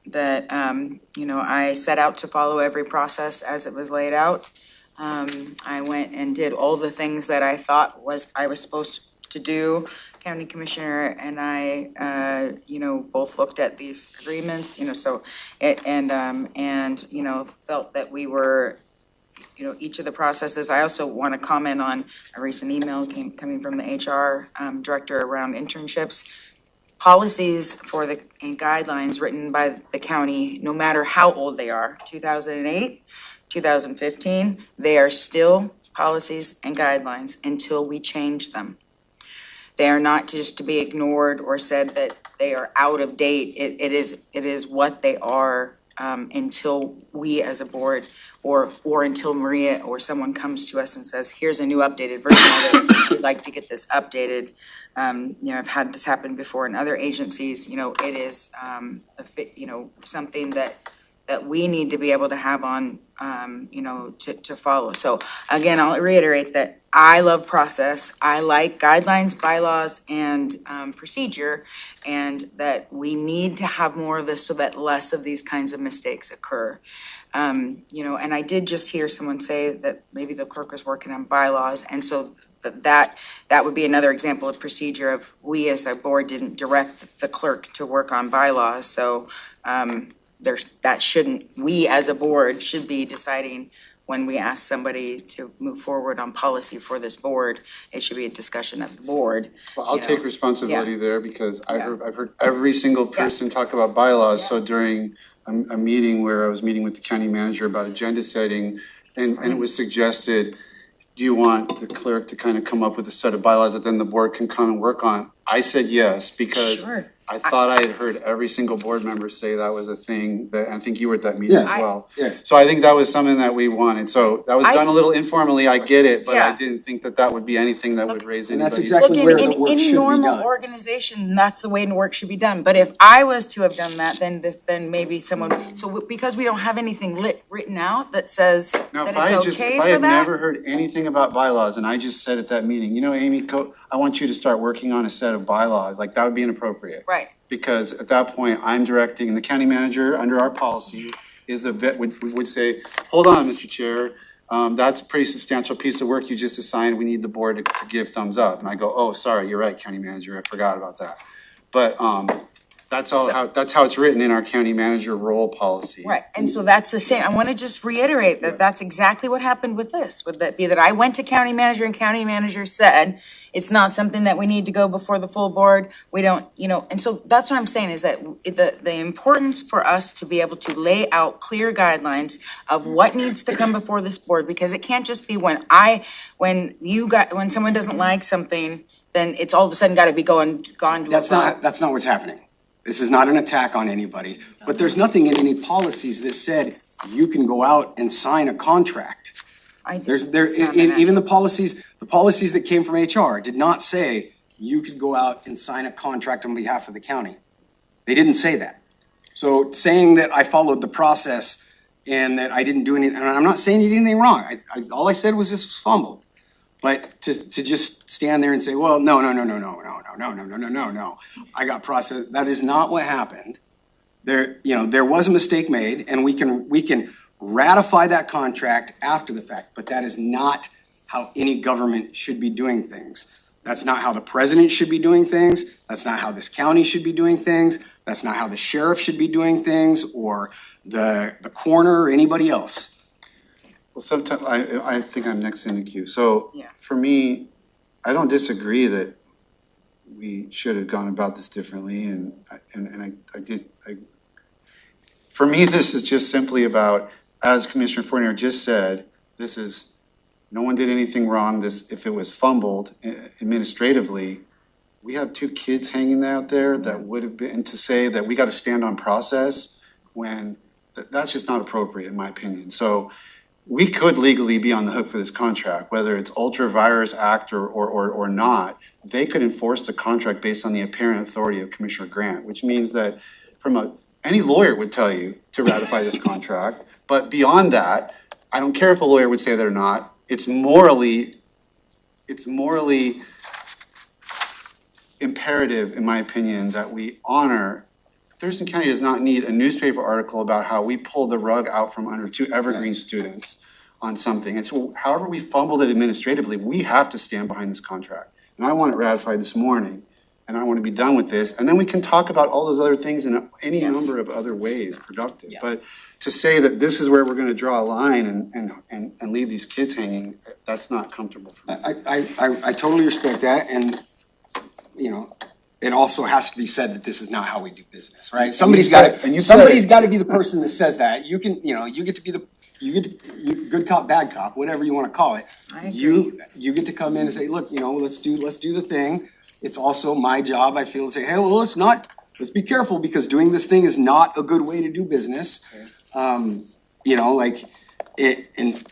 you know, I set out to follow every process as it was laid out. I went and did all the things that I thought I was supposed to do. County Commissioner and I, you know, both looked at these agreements, you know, so, and, you know, felt that we were, you know, each of the processes. I also want to comment on a recent email coming from the HR director around internships. Policies for and guidelines written by the county, no matter how old they are, 2008, 2015, they are still policies and guidelines until we change them. They are not just to be ignored or said that they are out of date. It is what they are until we as a board or until Maria or someone comes to us and says, here's a new updated version of it. We'd like to get this updated. You know, I've had this happen before in other agencies. You know, it is, you know, something that we need to be able to have on, you know, to follow. So again, I'll reiterate that I love process. I like guidelines, bylaws, and procedure, and that we need to have more of this so that less of these kinds of mistakes occur. You know, and I did just hear someone say that maybe the clerk was working on bylaws, and so that would be another example of procedure of we as a board didn't direct the clerk to work on bylaws. So we as a board should be deciding when we ask somebody to move forward on policy for this board, it should be a discussion of the board. Well, I'll take responsibility there because I've heard every single person talk about bylaws. So during a meeting where I was meeting with the county manager about agenda setting, and it was suggested, do you want the clerk to kind of come up with a set of bylaws that then the board can come and work on? I said yes, because I thought I had heard every single board member say that was a thing, that I think you were at that meeting as well. So I think that was something that we wanted. So that was done a little informally, I get it, but I didn't think that would be anything that would raise anybody's. And that's exactly where the work should be done. In normal organization, that's the way the work should be done. But if I was to have done that, then maybe someone, so because we don't have anything written out that says that it's okay for that. If I had never heard anything about bylaws and I just said at that meeting, you know, Amy, I want you to start working on a set of bylaws, like that would be inappropriate. Right. Because at that point, I'm directing, and the county manager, under our policy, would say, hold on, Mr. Chair, that's a pretty substantial piece of work you just assigned, we need the board to give thumbs up. And I go, oh, sorry, you're right, county manager, I forgot about that. But that's how it's written in our county manager role policy. Right, and so that's the same, I want to just reiterate that that's exactly what happened with this. Would that be that I went to county manager and county manager said, it's not something that we need to go before the full board, we don't, you know, and so that's what I'm saying is that the importance for us to be able to lay out clear guidelines of what needs to come before this board, because it can't just be when someone doesn't like something, then it's all of a sudden got to be gone to a That's not what's happening. This is not an attack on anybody, but there's nothing in any policies that said you can go out and sign a contract. Even the policies that came from HR did not say you could go out and sign a contract on behalf of the county. They didn't say that. So saying that I followed the process and that I didn't do anything, and I'm not saying you did anything wrong. All I said was this was fumbled. But to just stand there and say, well, no. I got processed. That is not what happened. There was a mistake made, and we can ratify that contract after the fact, but that is not how any government should be doing things. That's not how the president should be doing things. That's not how this county should be doing things. That's not how the sheriff should be doing things, or the coroner or anybody else. Well, sometimes, I think I'm next in the queue. So Yeah. for me, I don't disagree that we should have gone about this differently, and for me, this is just simply about, as Commissioner Fournier just said, this is, no one did anything wrong. This, if it was fumbled administratively, we have 2 kids hanging out there that would have been, to say that we got to stand on process when that's just not appropriate, in my opinion. So we could legally be on the hook for this contract, whether it's Ultra Virus Act or not. They could enforce the contract based on the apparent authority of Commissioner Grant, which means that any lawyer would tell you to ratify this contract. But beyond that, I don't care if a lawyer would say that or not. It's morally imperative, in my opinion, that we honor. Thurston County does not need a newspaper article about how we pulled the rug out from under 2 Evergreen students on something. And so however we fumbled it administratively, we have to stand behind this contract. And I want it ratified this morning, and I want to be done with this. And then we can talk about all those other things in any number of other ways, productive. Yeah. But to say that this is where we're going to draw a line and leave these kids hanging, that's not comfortable for me. I totally respect that, and, you know, it also has to be said that this is not how we do business, right? Somebody's got to be the person that says that. You can, you know, you get to be good cop, bad cop, whatever you want to call it. I agree. You get to come in and say, look, you know, let's do the thing. It's also my job, I feel, to say, hey, well, let's be careful, because doing this thing is not a good way to do business. You know, like and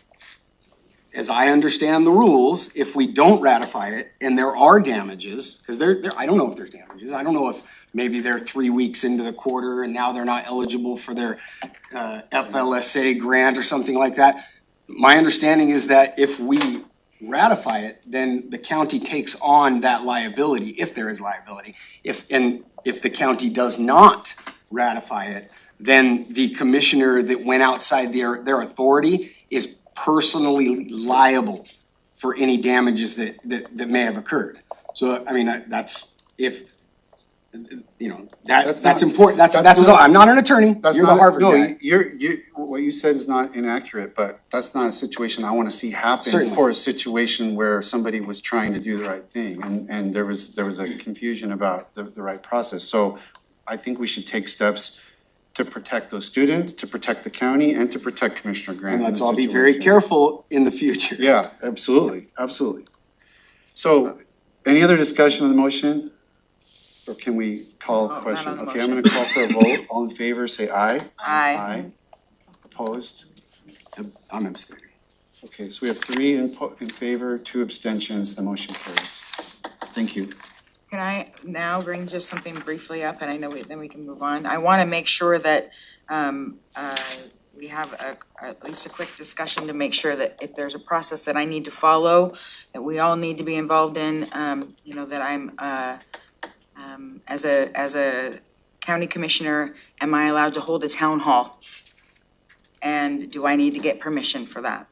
as I understand the rules, if we don't ratify it and there are damages, because I don't know if there's damages. I don't know if maybe they're 3 weeks into the quarter and now they're not eligible for their FLSA grant or something like that. My understanding is that if we ratify it, then the county takes on that liability, if there is liability. If the county does not ratify it, then the commissioner that went outside their authority is personally liable for any damages that may have occurred. So, I mean, that's important. I'm not an attorney. You're the Harvard guy. What you said is not inaccurate, but that's not a situation I want to see happen. Certainly. For a situation where somebody was trying to do the right thing and there was a confusion about the right process. So I think we should take steps to protect those students, to protect the county, and to protect Commissioner Grant. And let's all be very careful in the future. Yeah, absolutely. So, any other discussion on the motion? Or can we call a question? Not on the Okay, I'm motion. gonna call for a vote. All in favor, say aye. Aye. Opposed? I'm abstaining. Okay, so we have 3 in favor, 2 abstentions. The motion carries. Thank you. Can I now bring just something briefly up, and I know then we can move on? I want to make sure that we have at least a quick discussion to make sure that if there's a process that I need to follow, that we all need to be involved in, you know, that I'm, as a county commissioner, am I allowed to hold a town hall? And do I need to get permission for that?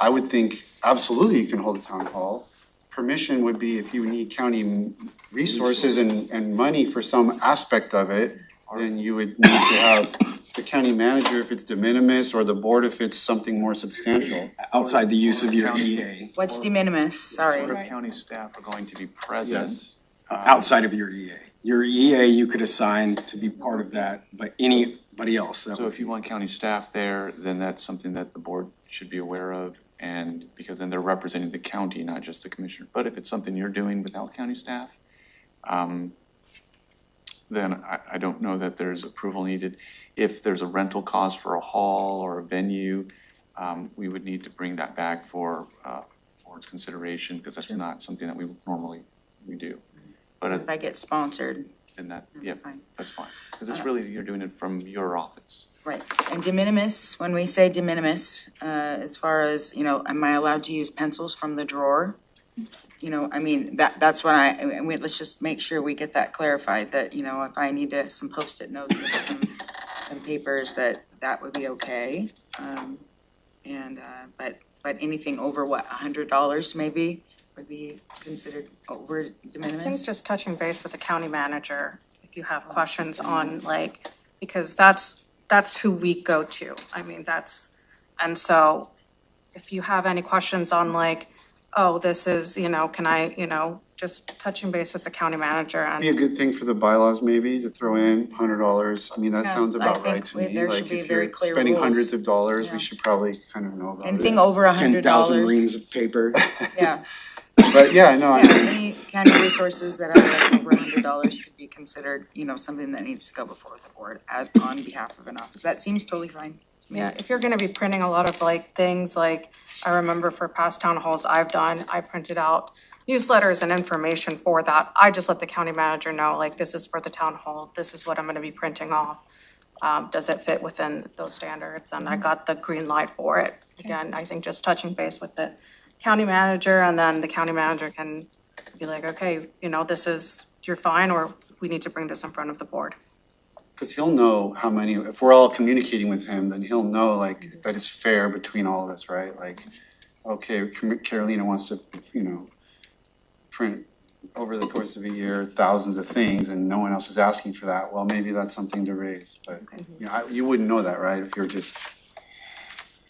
I would think absolutely you can hold a town hall. Permission would be if you need county resources and money for some aspect of it, then you would need to have the county manager if it's de minimis, or the board if it's something more substantial. Outside the use of your EA. What's de minimis? Sorry. Or if county staff are going to be present. Yes. Outside of your EA. Your EA you could assign to be part of that, but anybody else. So if you want county staff there, then that's something that the board should be aware of, and because then they're representing the county, not just the commissioner. But if it's something you're doing without county staff, then I don't know that there's approval needed. If there's a rental cost for a hall or a venue, we would need to bring that back for board's consideration, because that's not something that we do. But If I get sponsored. then that, yeah, Fine. that's fine, because it's really, you're doing it from your office. Right, and de minimis, when we say de minimis, as far as, you know, am I allowed to use pencils from the drawer? You know, I mean, that's what let's just make sure we get that clarified, that, you know, if I need some Post-it notes and some papers, that would be okay. But anything over $100 maybe would be considered over de I think minimis? just touching base with the county manager, if you have questions on like because that's who we go to. I mean, and so if you have any questions on like, oh, this is, can I, just touching base with the county manager Be a and, good thing for the bylaws maybe to throw in $100. I mean, that Yeah, sounds I about think right to me. there should Like be if very you're clear spending rules. hundreds of dollars, Yeah. we should probably kind of know about it. Anything over $100. 10,000 reams of paper. Yeah. But yeah, no, I Yeah, mean, any county resources that are like over $100 could be considered, something that needs to go before the board on behalf of an office. That seems totally fine. yeah, if you're gonna be printing a lot of like things, like I remember for past town halls I've done, I printed out newsletters and information for that. I just let the county manager know, like, this is for the town hall, this is what I'm gonna be printing off. Does it fit within those standards? And I got the green light for it. Again, I think just touching base with the county manager, and then the county manager can be like, okay, you're fine, or we need to bring this in front of the board. because he'll know how many, if we're all communicating with him, then he'll know like that it's fair between all of us, right? Like, okay, Carolina wants to, print over the course of a year, thousands of things, and no one else is asking for that. Well, maybe that's something to raise, but, you wouldn't know that, right? If you're just,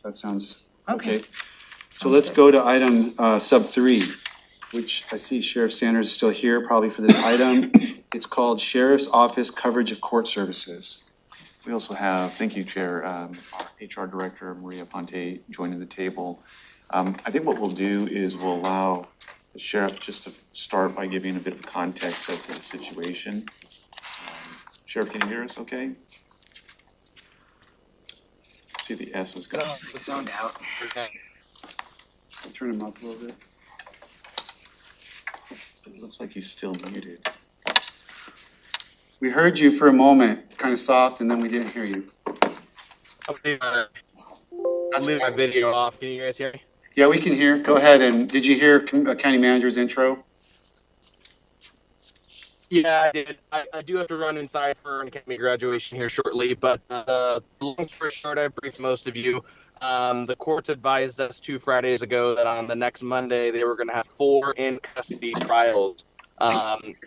that sounds, okay. So let's go to item sub 3, which I see Sheriff Sanders is still here probably for this item. It's called Sheriff's Office Coverage of Court Services. We also have, thank you, Chair, our HR Director, Maria Ponte, joining the table. I think what we'll do is we'll allow the sheriff just to start by giving a bit of context as to the situation. Sheriff, can you hear us okay? See, the S is going. Zoned out. Turn him up a little bit. It looks like he's still muted. We heard you for a moment, kind of soft, and then we didn't hear you. I'll leave my video off. Can you guys hear me? Yeah, we can hear. Go ahead. And did you hear County Manager's intro? Yeah, I did. I do have to run inside for an academy graduation here shortly, but long story short, I briefed most of you. The courts advised us 2 Fridays ago that on the next Monday, they were going to have 4 in-custody trials.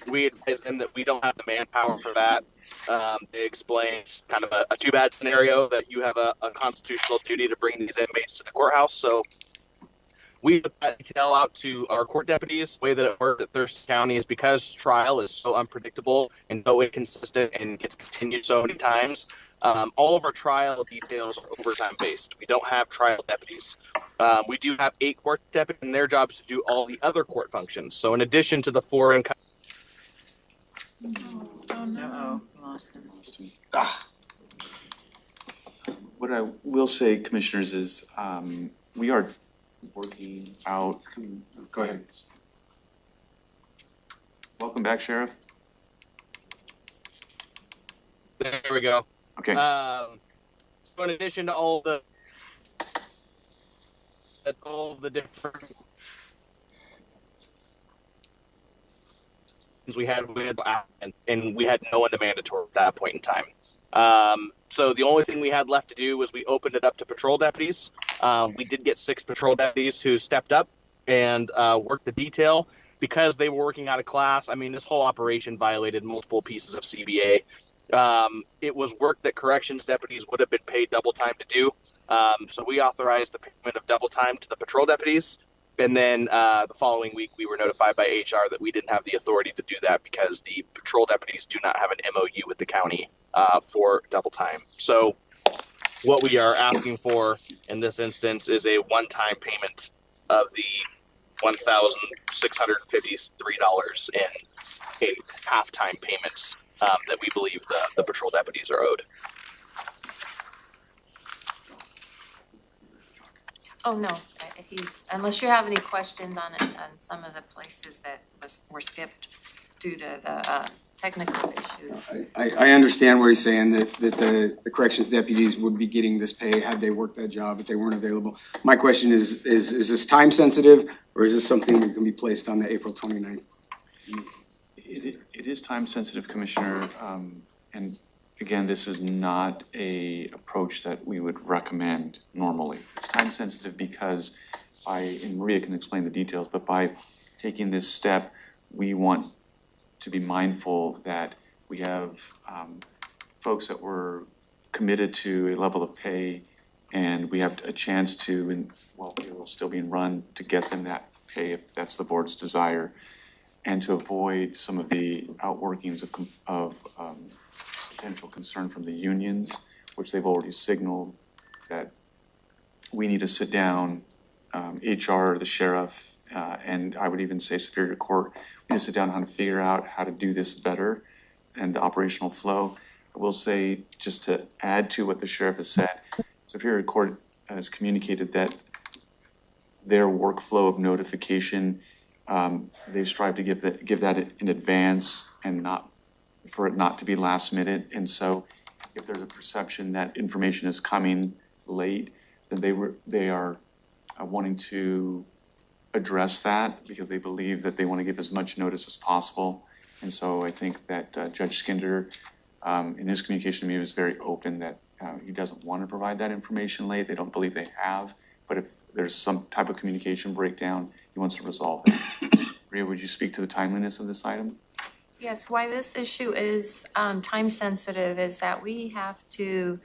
We advised them that we don't have the manpower for that. They explained kind of a too bad scenario that you have a constitutional duty to bring these inmates to the courthouse. So we put that detail out to our court deputies. The way that it worked at Thurston County is because trial is so unpredictable and so inconsistent and gets continued so many times. All of our trial details are overtime based. We don't have trial deputies. We do have 8 court deputies, and their job is to do all the other court functions. So in addition to the 4 in. Oh, no. Lost him. What I will say, Commissioners, is we are working out. Go ahead. Welcome back, Sheriff. There we go. Okay. So in addition to all the different we had and we had no one to mandatory at that point in time. So the only thing we had left to do was we opened it up to patrol deputies. We did get 6 patrol deputies who stepped up and worked the detail because they were working out of class. I mean, this whole operation violated multiple pieces of CBA. It was work that corrections deputies would have been paid double time to do. So we authorized the payment of double time to the patrol deputies. And then the following week, we were notified by HR that we didn't have the authority to do that because the patrol deputies do not have an MOU with the county for double time. So what we are asking for in this instance is a one-time payment of the $1,653 in half-time payments that we believe the patrol deputies are owed. Oh, no, unless you have any questions on some of the places that were skipped due to the technical issues. I understand what he's saying, that the corrections deputies would be getting this pay had they worked that job, but they weren't available. My question is this time sensitive, or is this something that can be placed on the April 29th? It is time sensitive, Commissioner, and again, this is not a approach that we would recommend normally. It's time sensitive because and Maria can explain the details, but by taking this step, we want to be mindful that we have folks that were committed to a level of pay, and we have a chance to, and while payroll is still being run, to get them that pay if that's the board's desire, and to avoid some of the outworkings of potential concern from the unions, which they've already signaled that we need to sit down, HR, the sheriff, and I would even say Superior Court, we need to sit down on how to figure out how to do this better and the operational flow. I will say, just to add to what the sheriff has said, Superior Court has communicated that their workflow of notification, they strive to give that in advance and not, for it not to be last minute. And so if there's a perception that information is coming late, then they are wanting to address that because they believe that they want to give as much notice as possible. And so I think that Judge Skinder, in his communication to me, was very open that he doesn't want to provide that information late. They don't believe they have, but if there's some type of communication breakdown, he wants to resolve that. Rhea, would you speak to the timeliness of this item? Yes, why this issue is time sensitive is that we have to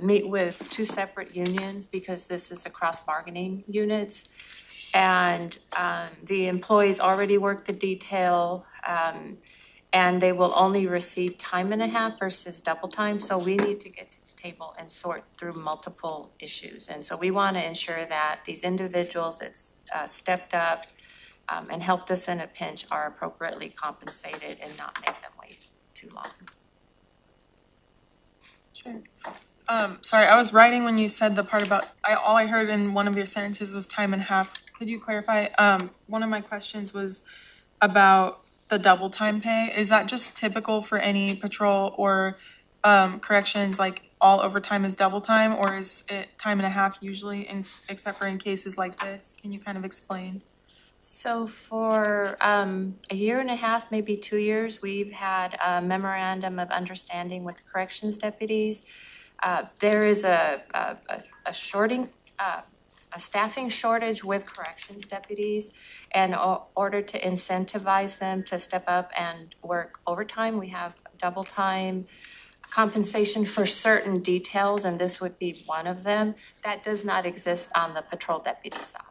meet with two separate unions because this is across bargaining units. And the employees already work the detail and they will only receive time and a half versus double time. So we need to get to the table and sort through multiple issues. And so we want to ensure that these individuals that's stepped up and helped us in a pinch are appropriately compensated and not make them wait too long. Sure. Sorry, I was writing when you said the part about, all I heard in one of your sentences was time and a half. Could you clarify? One of my questions was about the double time pay. Is that just typical for any patrol or corrections, like all overtime is double time, or is it time and a half usually, except for in cases like this? Can you kind of explain? So for a year and a half, maybe 2 years, we've had a memorandum of understanding with corrections deputies. There is a staffing shortage with corrections deputies. And in order to incentivize them to step up and work overtime, we have double time compensation for certain details, and this would be one of them. That does not exist on the patrol deputy side.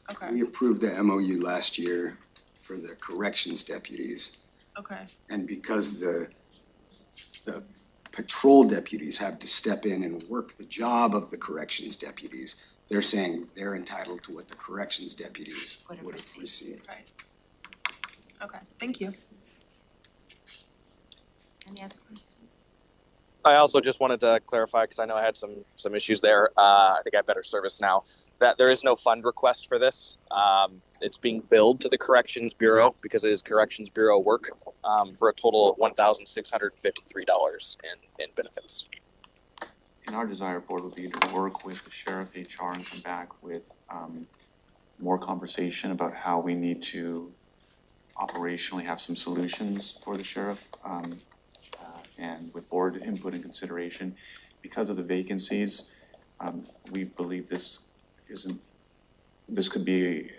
Okay. We approved the MOU last year for the corrections deputies. Okay. And because the patrol deputies have to step in and work the job of the corrections deputies, they're saying they're entitled to what the corrections deputies would have received. Right. Okay, thank you. Any other questions? I also just wanted to clarify, because I know I had some issues there. I think I have better service now, that there is no fund request for this. It's being billed to the Corrections Bureau because it is Corrections Bureau work for a total of $1,653 in benefits. And our desire, board, would be to work with the sheriff, HR, and come back with more conversation about how we need to operationally have some solutions for the sheriff. And with board input and consideration, because of the vacancies, we believe this could be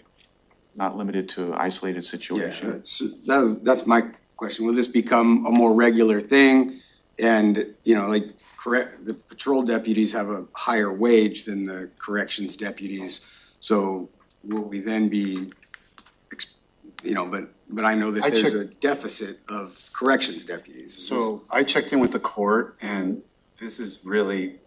not limited to isolated situation. Yeah, so that's my question. Will this become a more regular thing? And, you know, like the patrol deputies have a higher wage than the corrections deputies. So will we then be, you know, but I know that there's a deficit of corrections deputies. So I checked in with the court, and this is really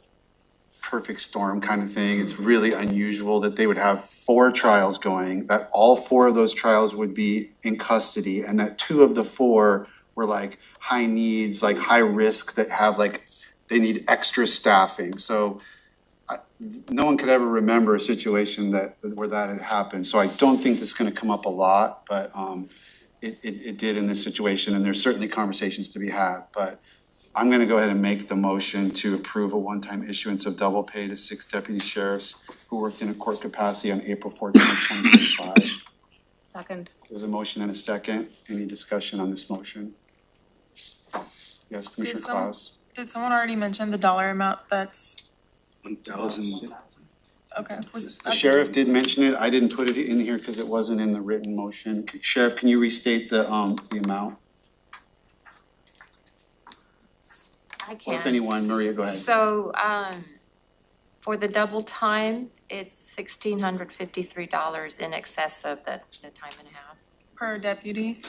perfect storm kind of thing. It's really unusual that they would have 4 trials going, that all 4 of those trials would be in custody, and that 2 of the 4 were like high needs, like high risk, that have like, they need extra staffing. So no one could ever remember a situation where that had happened. So I don't think this is gonna come up a lot, but it did in this situation, and there's certainly conversations to be had. But I'm gonna go ahead and make the motion to approve a one-time issuance of double pay to 6 deputy sheriffs who worked in a court capacity on April 14th, 2025. Second. There's a motion and a second. Any discussion on this motion? Yes, Commissioner Klaus. Did someone already mention the dollar amount that's? 1,000. Okay. The sheriff did mention it. I didn't put it in here because it wasn't in the written motion. Sheriff, can you restate the amount? I Or if can. anyone, Maria, go ahead. So, for the double time, it's $1,653 in excess of the time and a half. Per deputy?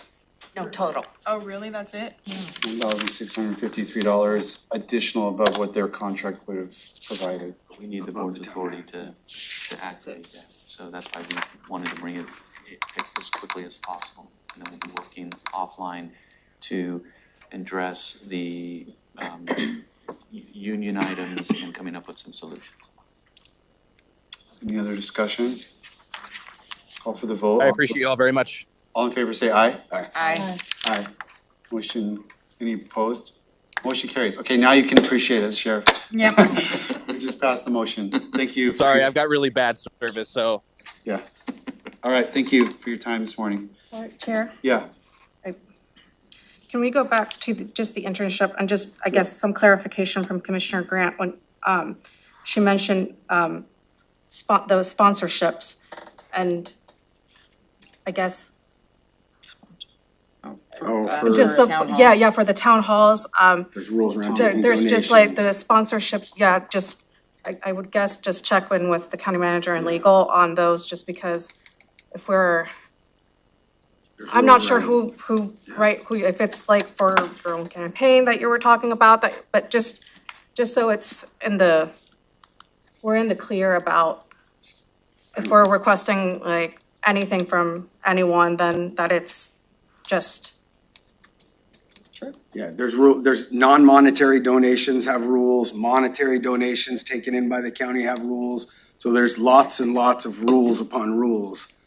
No, total. Oh, really? That's it? $1,653 additional above what their contract would have provided. We need the board's authority to activate that. So that's why we wanted to bring it as quickly as possible. And then we'll be working offline to address the union items and coming up with some solutions. Any other discussion? Call for the vote. I appreciate you all very much. All in favor, say aye. Aye. Aye. Motion, any opposed? Motion carries. Okay, now you can appreciate us, Sheriff. Yep. We just passed the motion. Thank you. Sorry, I've got really bad service, so. Yeah. All right, thank you for your time this morning. Sorry, Chair, Yeah. can we go back to just the internship and just, I guess, some clarification from Commissioner Grant when she mentioned those sponsorships and I guess just the, for the town halls. There's rules around taking There's just like the donations. sponsorships, just, I would guess, just check in with the county manager and legal on those, just because if we're, I'm not sure who, if it's like for your own campaign that you were talking about, but just so it's we're in the clear about if we're requesting like anything from anyone, then that it's just. Yeah, there's non-monetary donations have rules, monetary donations taken in by the county have rules. So there's lots and lots of rules upon rules.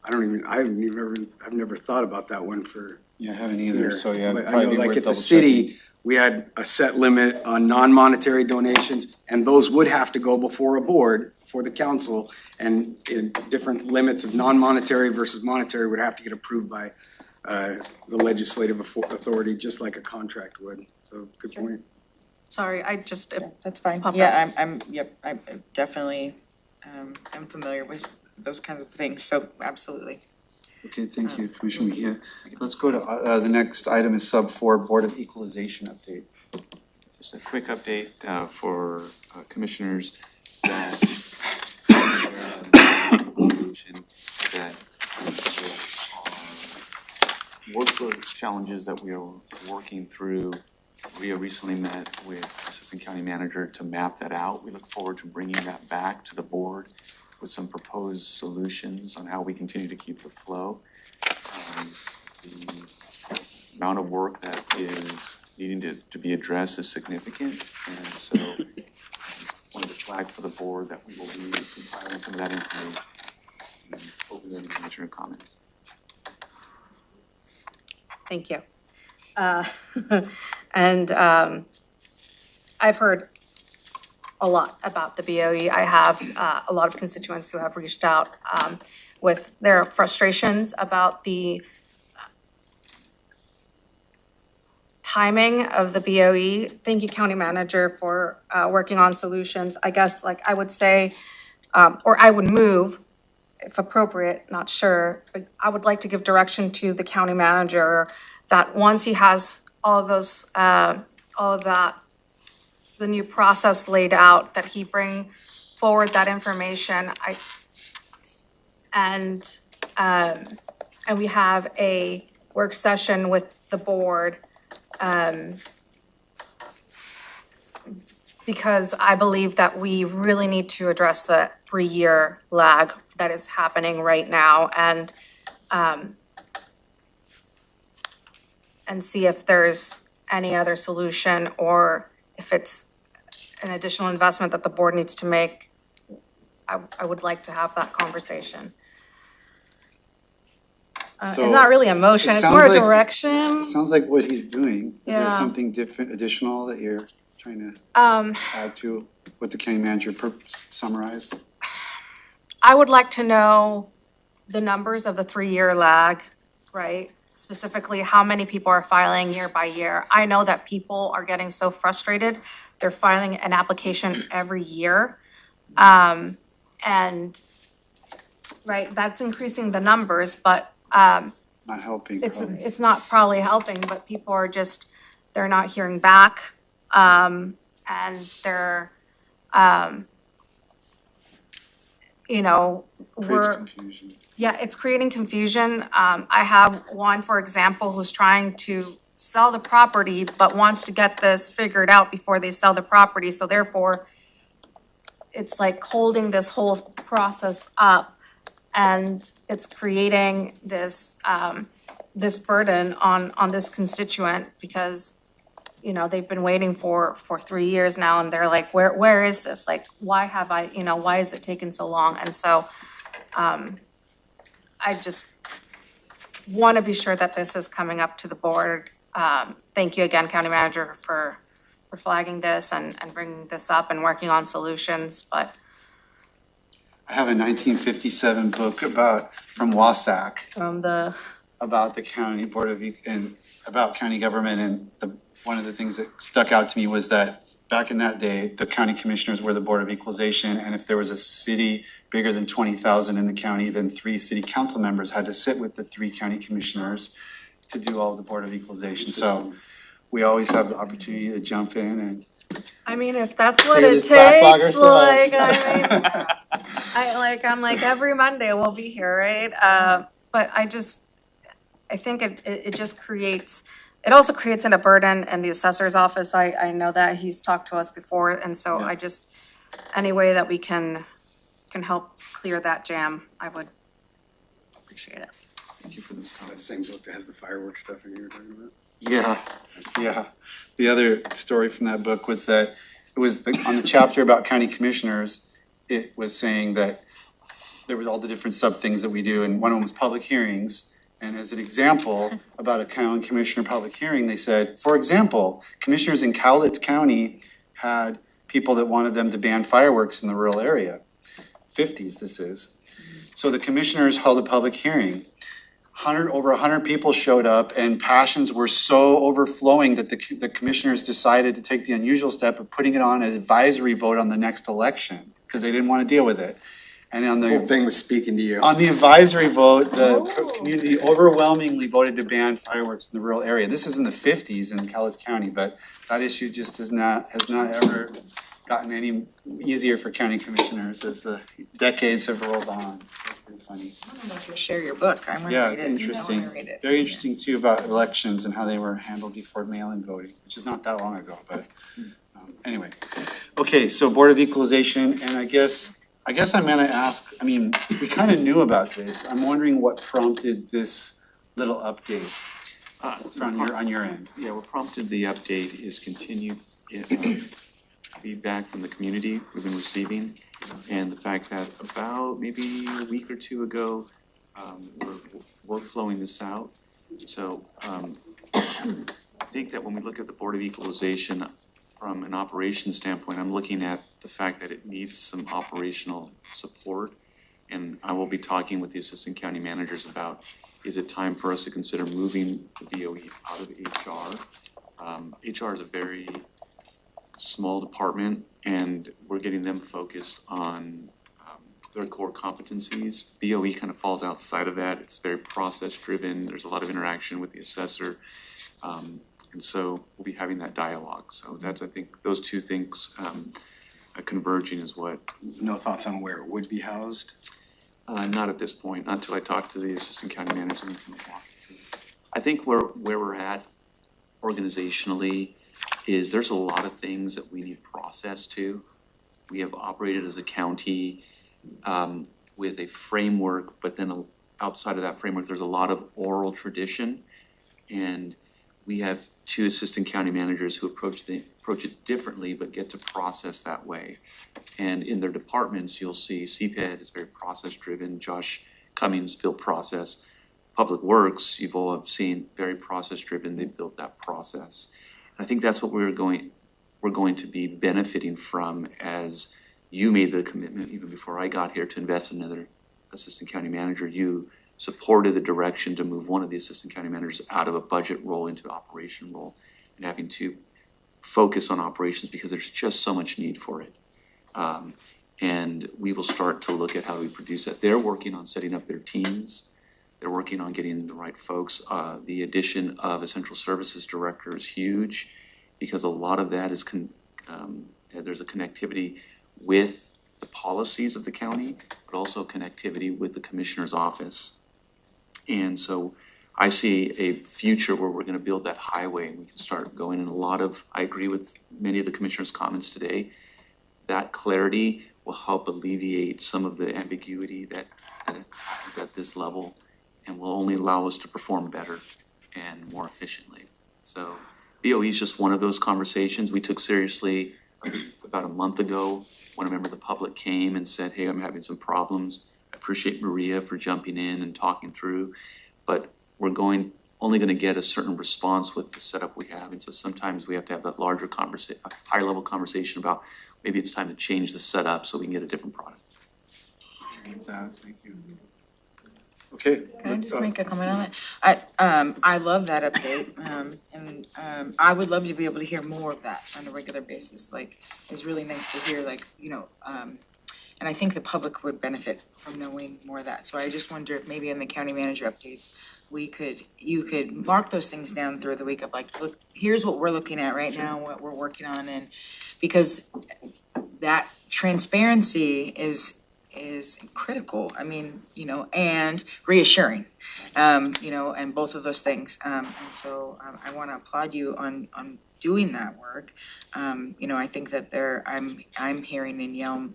I've never thought about that one for. Yeah, I haven't either, so yeah. But I know like at the city, we had a set limit on non-monetary donations, and those would have to go before a board, for the council, and different limits of non-monetary versus monetary would have to get approved by the legislative authority, just like a contract would. So, good point. Sorry, I just. That's fine. Pop Yeah, I'm definitely, I'm familiar with those kinds of things, so absolutely. Okay, thank you, Commissioner Mejia. Let's go to, the next item is sub 4, Board of Equalization update. Just a quick update for commissioners that that workload challenges that we are working through. We recently met with Assistant County Manager to map that out. We look forward to bringing that back to the board with some proposed solutions on how we continue to keep the flow. The amount of work that is needing to be addressed is significant, and so wanted to flag for the board that we will be compiling some of that information and open any commissioner comments. Thank you. And I've heard a lot about the BOE. I have a lot of constituents who have reached out with their frustrations about the timing of the BOE. Thank you, County Manager, for working on solutions. I guess, like, I would say, or I would move, if appropriate, not sure, but I would like to give direction to the County Manager that once he has all of those, all of that, the new process laid out, that he bring forward that information. And we have a work session with the board, because I believe that we really need to address the 3-year lag that is happening right now, and see if there's any other solution, or if it's an additional investment that the board needs to make. I would like to have that conversation. It's not really a motion, it's more a direction. Sounds like what he's doing. Is there Yeah. something different, additional that you're trying to add to what the county manager summarized? I would like to know the numbers of the 3-year lag, right? Specifically, how many people are filing year by year. I know that people are getting so frustrated. They're filing an application every year. And, right, that's increasing the numbers, but Not helping. it's not probably helping, but people are just, they're not hearing back. And they're, you know, Creates we're, confusion. yeah, it's creating confusion. I have one, for example, who's trying to sell the property, but wants to get this figured out before they sell the property. So therefore, it's like holding this whole process up, and it's creating this, this burden on this constituent, because, you know, they've been waiting for 3 years now, and they're like, where is this? Like, why have I, you know, why is it taking so long? And so, I just want to be sure that this is coming up to the board. Thank you again, County Manager, for flagging this and bringing this up and working on solutions, but. I have a 1957 book from Wasack. From the. About the county board of, and about county government, and one of the things that stuck out to me was that back in that day, the county commissioners were the board of equalization, and if there was a city bigger than 20,000 in the county, then 3 city council members had to sit with the 3 county commissioners to do all of the board of equalization. So we always have the opportunity to jump in and. I mean, if that's what clear it this backlog takes, like, ourselves. I'm like every Monday we'll be here, right? But I think it just creates, it also creates a burden in the assessor's office. I know that he's talked to us before, and so Yeah. I just, any way that we can help clear that jam, I would appreciate it. Thank you for this That comment. same book that has the fireworks stuff that you were talking about? Yeah. The other story from that book was that it was on the chapter about county commissioners, it was saying that there was all the different sub things that we do, and one of them was public hearings. And as an example about a county commissioner public hearing, they said, for example, commissioners in Cowlitz County had people that wanted them to ban fireworks in the rural area. 50s this is. So the commissioners held a public hearing. Over 100 people showed up, and passions were so overflowing that the commissioners decided to take the unusual step of putting it on an advisory vote on the next election because they didn't want to deal with it. And on The whole thing was speaking to you. on the advisory vote, the community overwhelmingly voted to ban fireworks in the rural area. This is in the 50s in Cowlitz County, but that issue just has not ever gotten any easier for county commissioners as the decades have rolled on. It's been funny. I don't know if you'll share your book. I want to Yeah, read it's it. I interesting. wanna read it. Very interesting too about elections and how they were handled before mail-in voting, which is not that long ago, but anyway. Okay, so Board of Equalization, and I guess I'm gonna ask, I mean, we kind of knew about this. I'm wondering what prompted this little update on your end. Yeah, what prompted the update is continued feedback from the community we've been receiving, and the fact that about maybe a week or 2 ago, we're workflowing this out. So I think that when we look at the Board of Equalization from an operations standpoint, I'm looking at the fact that it needs some operational support. And I will be talking with the assistant county managers about, is it time for us to consider moving the BOE out of HR? HR is a very small department, and we're getting them focused on their core competencies. BOE kind of falls outside of that. It's very process driven. There's a lot of interaction with the assessor. And so we'll be having that dialogue. So that's, I think, those two things converging is what. No thoughts on where it would be housed? Not at this point, not until I talk to the assistant county manager. And can walk through. I think where we're at organizationally is there's a lot of things that we need process to. We have operated as a county with a framework, but then outside of that framework, there's a lot of oral tradition. And we have 2 assistant county managers who approach it differently, but get to process that way. And in their departments, you'll see CPED is very process driven. Josh Cummings built process. Public Works, you've all have seen, very process driven. They built that process. And I think that's what we're going to be benefiting from, as you made the commitment even before I got here to invest in another assistant county manager. You supported the direction to move one of the assistant county managers out of a budget role into an operation role, and having to focus on operations because there's just so much need for it. And we will start to look at how we produce that. They're working on setting up their teams. They're working on getting the right folks. The addition of a central services director is huge. because a lot of that is there's a connectivity with the policies of the county, but also connectivity with the commissioner's office. And so I see a future where we're gonna build that highway and we can start going in a lot of, I agree with many of the commissioner's comments today. That clarity will help alleviate some of the ambiguity that happens at this level and will only allow us to perform better and more efficiently. So BOE is just one of those conversations we took seriously about a month ago when a member of the public came and said, hey, I'm having some problems. I appreciate Maria for jumping in and talking through, but we're only gonna get a certain response with the setup we have. And so sometimes we have to have that larger conversation, a higher level conversation about maybe it's time to change the setup so we can get a different product. Thank you. Okay. Can I just make a comment on that? I love that update, and I would love to be able to hear more of that on a regular basis. Like, it's really nice to hear, like, and I think the public would benefit from knowing more of that. So I just wonder if maybe in the county manager updates, you could mark those things down through the week of like, look, here's what we're looking at right now, what we're working on, and because that transparency is critical. I mean, and reassuring, and both of those things. And so I want to applaud you on doing that work. I think that I'm hearing in Yelm,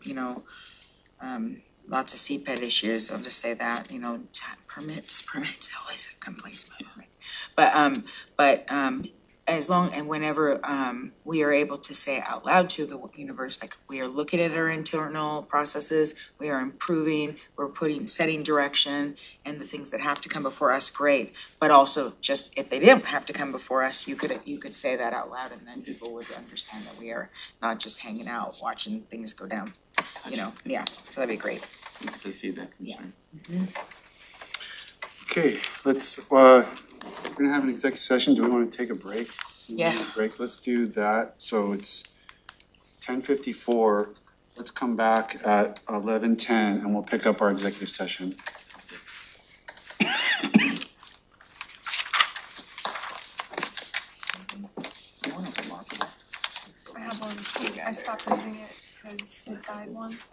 lots of CPED issues. I'll just say that, permits, always complaints about permits. But as long and whenever we are able to say out loud to the universe, like we are looking at our internal processes, we are improving, we're setting direction, and the things that have to come before us, great. But also, just if they didn't have to come before us, you could say that out loud, and then people would understand that we are not just hanging out watching things go down. Yeah. So that'd be great. Thank you for the feedback, Commissioner. Yeah. Okay, we're gonna have an executive session. Do we want to take a break? Yeah. Break, let's do that. So it's 10:54. Let's come back at 11:10 and we'll pick up our executive session. I have one too. I stopped using it because it died once.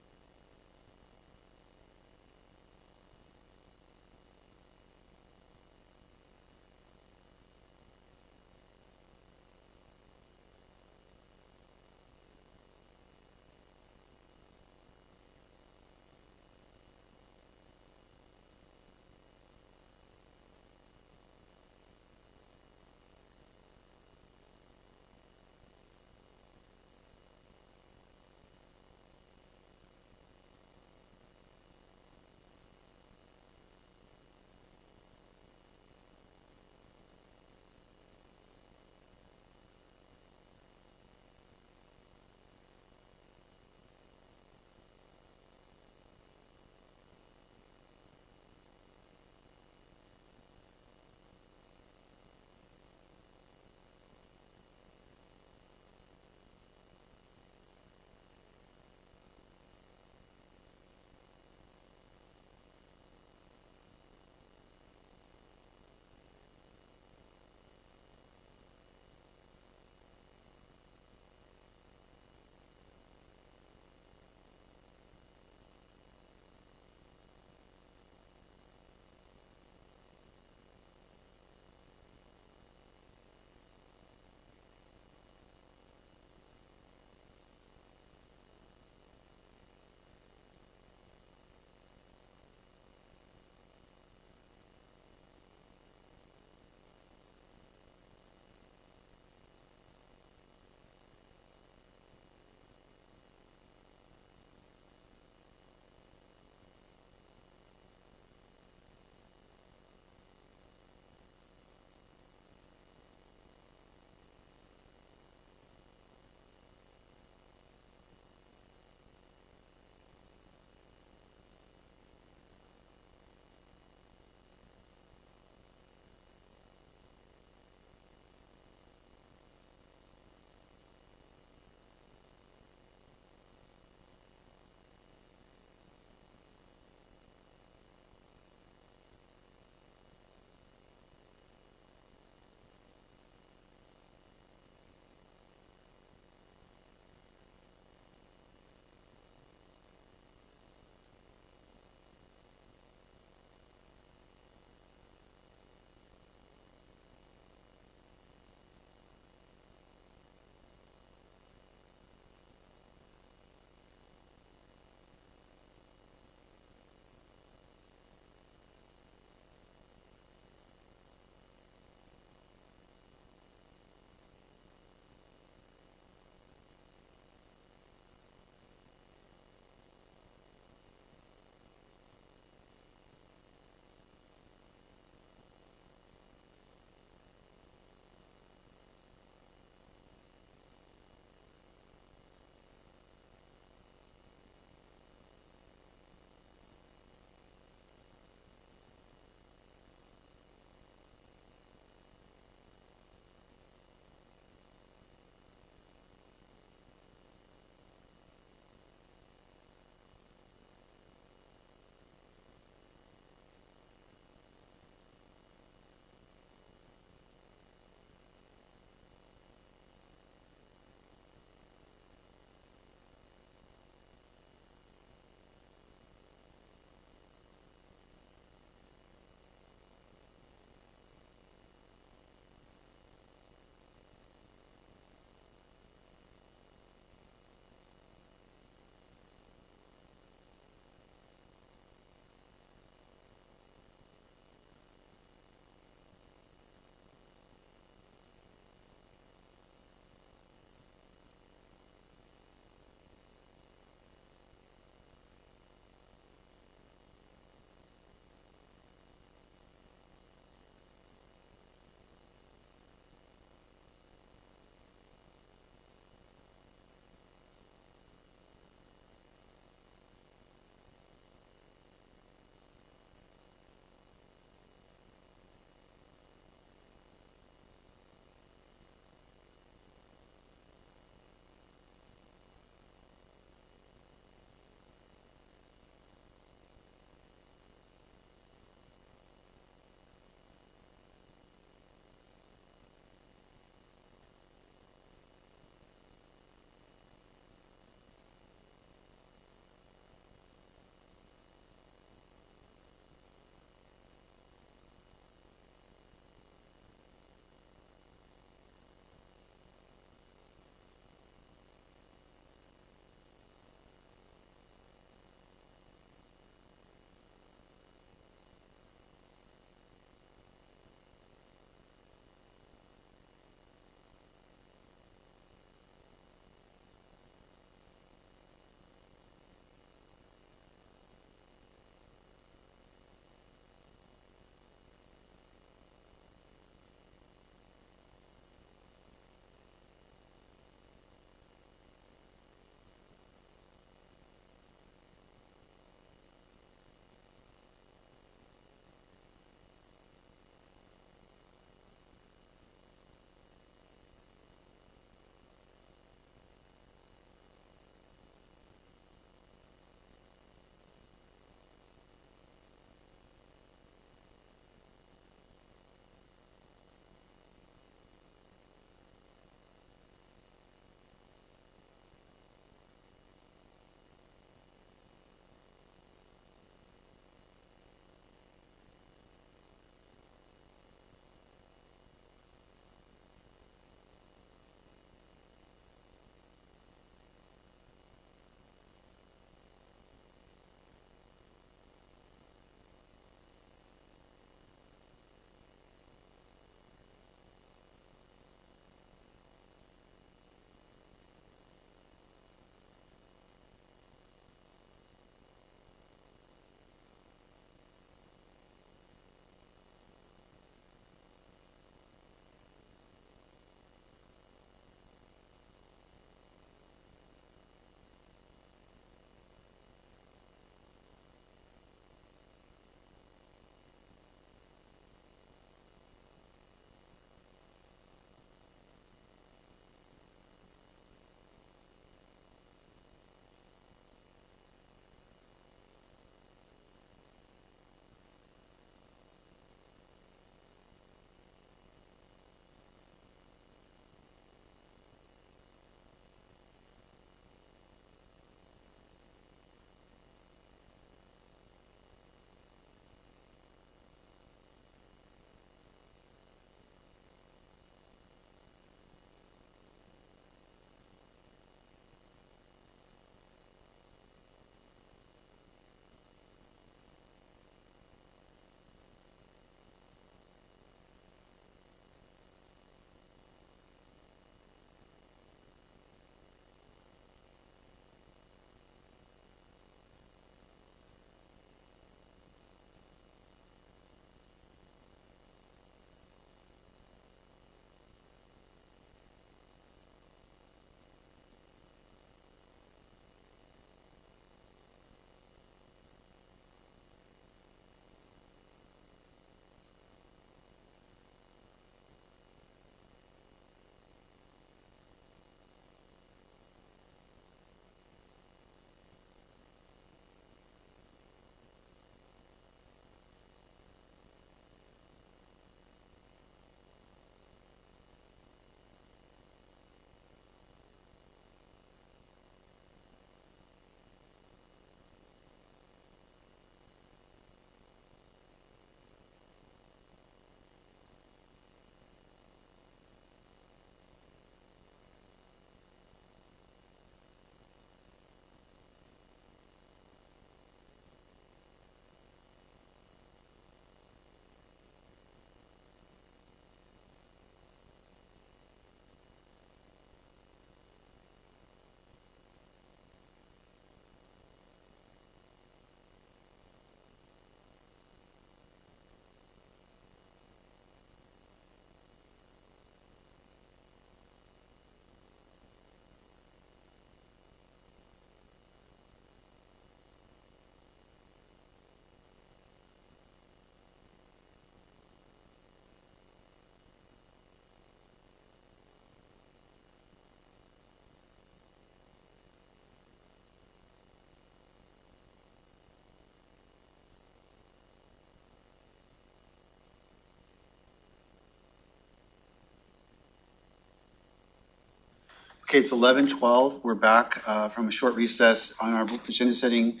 Okay, it's 11:12. We're back from a short recess on our agenda setting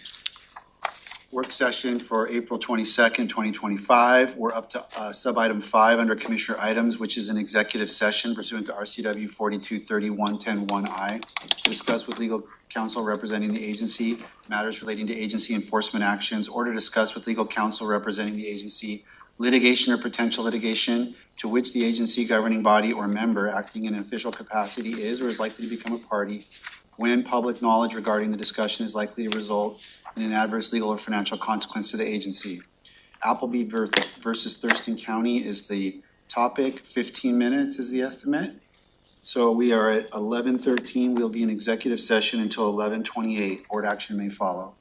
work session for April 22nd, 2025. We're up to sub-item 5 under Commissioner items, which is an executive session pursuant to RCW 4231-10-1I to discuss with legal counsel representing the agency matters relating to agency enforcement actions, or to discuss with legal counsel representing the agency litigation or potential litigation to which the agency governing body or member acting in an official capacity is or is likely to become a party when public knowledge regarding the discussion is likely to result in an adverse legal or financial consequence to the agency. Appleby versus Thurston County is the topic. 15 minutes is the estimate. So we are at 11:13. We'll be in executive session until 11:28. Board action may follow.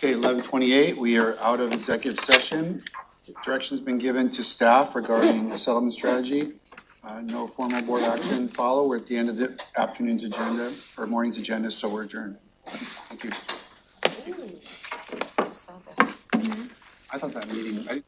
Okay, 11:28, we are out of executive session. Direction's been given to staff regarding the settlement strategy. No formal board action follow. We're at the end of the afternoon's agenda, or morning's agenda, so we're adjourned. Thank you. I thought that meeting,